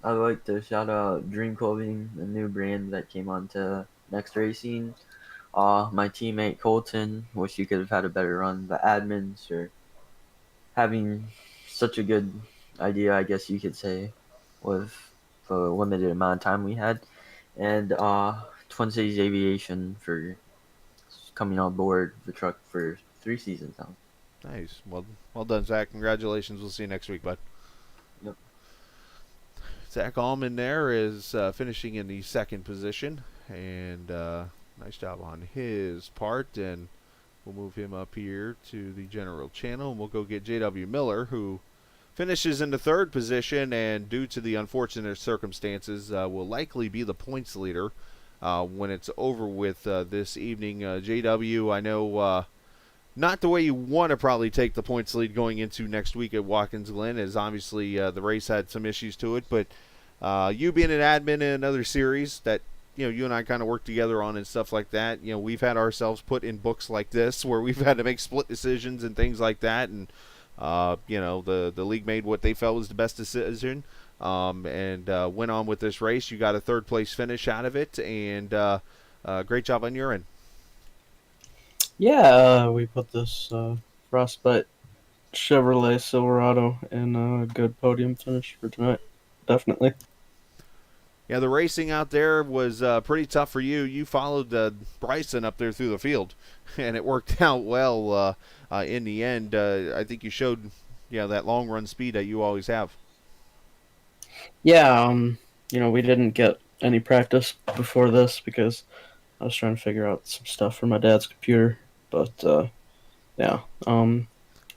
I'd like to shout out Dream Clothing, the new brand that came on to Next Racing. My teammate Colton, wish you could have had a better run. The admins are having such a good idea, I guess you could say, with the limited amount of time we had. And Twin Cities Aviation for coming on board the truck for 3 seasons now. Nice. Well done, Zach. Congratulations. We'll see you next week, bud. Yep. Zach Allman there is finishing in the second position, and nice job on his part. And we'll move him up here to the general channel, and we'll go get J.W. Miller, who finishes in the third position, and due to the unfortunate circumstances, will likely be the points leader when it's over with this evening. J.W., I know not the way you want to probably take the points lead going into next week at Watkins Glen, as obviously the race had some issues to it, but you being an admin in another series that you and I kind of work together on and stuff like that, we've had ourselves put in books like this where we've had to make split decisions and things like that, and the league made what they felt was the best decision, and went on with this race. You got a third place finish out of it, and great job on your end. Yeah, we put this Frostbite Chevrolet Silverado in a good podium finish for tonight. Definitely. Yeah, the racing out there was pretty tough for you. You followed Bryson up there through the field, and it worked out well in the end. I think you showed that long run speed that you always have. Yeah, we didn't get any practice before this because I was trying to figure out some stuff for my dad's computer. But,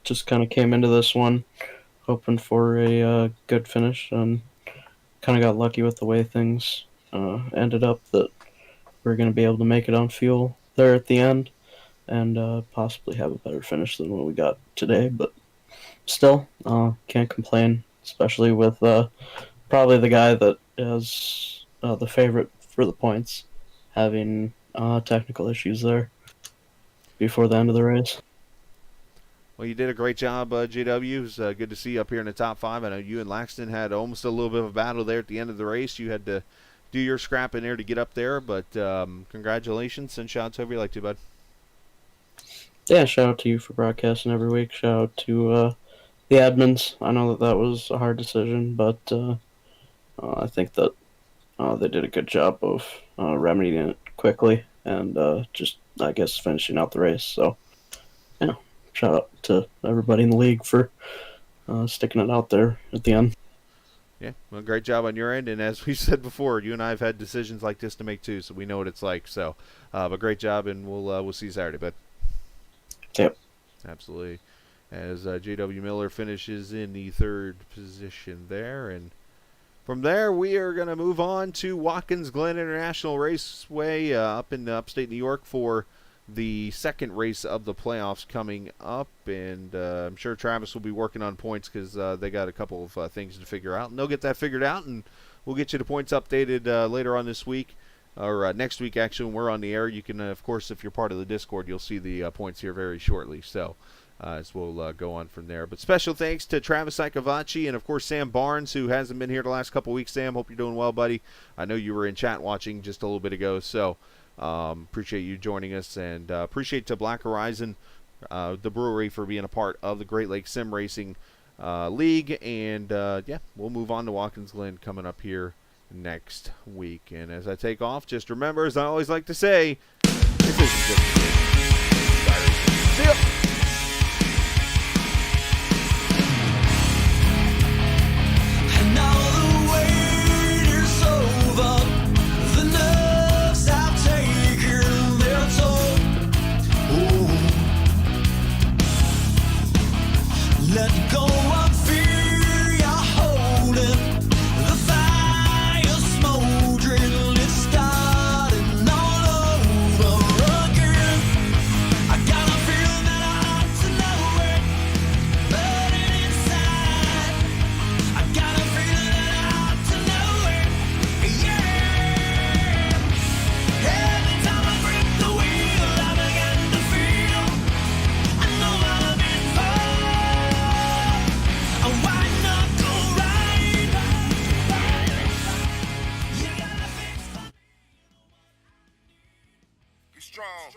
just kind of came into this one hoping for a good finish, and kind of got lucky with the way things ended up, that we're going to be able to make it on fuel there at the end and possibly have a better finish than what we got today. But still, can't complain, especially with probably the guy that is the favorite for the points having technical issues there before the end of the race. Well, you did a great job, JW. It was good to see you up here in the top 5. I know you and Laxton had almost a little bit of a battle there at the end of the race. You had to do your scrap in there to get up there, but congratulations, and shout out to whoever you like to, bud. Yeah, shout out to you for broadcasting every week. Shout out to the admins. I know that was a hard decision, but I think that they did a good job of remedying it quickly and just, I guess, finishing out the race. So, yeah, shout out to everybody in the league for sticking it out there at the end. Yeah, well, great job on your end, and as we said before, you and I have had decisions like this to make too, so we know what it's like. So, but great job, and we'll see you Saturday, bud. Yep. Absolutely. As J.W. Miller finishes in the third position there, and from there we are going to move on to Watkins Glen International Raceway up in upstate New York for the second race of the playoffs coming up, and I'm sure Travis will be working on points because they got a couple of things to figure out, and they'll get that figured out, and we'll get you the points updated later on this week. or next week actually when we're on the air. You can, of course, if you're part of the Discord, you'll see the points here very shortly. So as we'll go on from there. But special thanks to Travis Icavacci and, of course, Sam Barnes, who hasn't been here the last couple weeks. Sam, hope you're doing well, buddy. I know you were in chat watching just a little bit ago, so appreciate you joining us, and appreciate to Black Horizon, the brewery, for being a part of the Great Lakes Sim Racing League. And, yeah, we'll move on to Watkins Glen coming up here next week. And as I take off, just remember, as I always like to say, this isn't just a game. See ya! Let go of fear, you're holding the fire smoldering, it's starting all over again. I got a feeling that I ought to know it, burning inside. I got a feeling that I ought to know it, yeah. Every time I grip the wheel, I begin to feel I know I've been for. Why not go right? You gotta fix Be strong.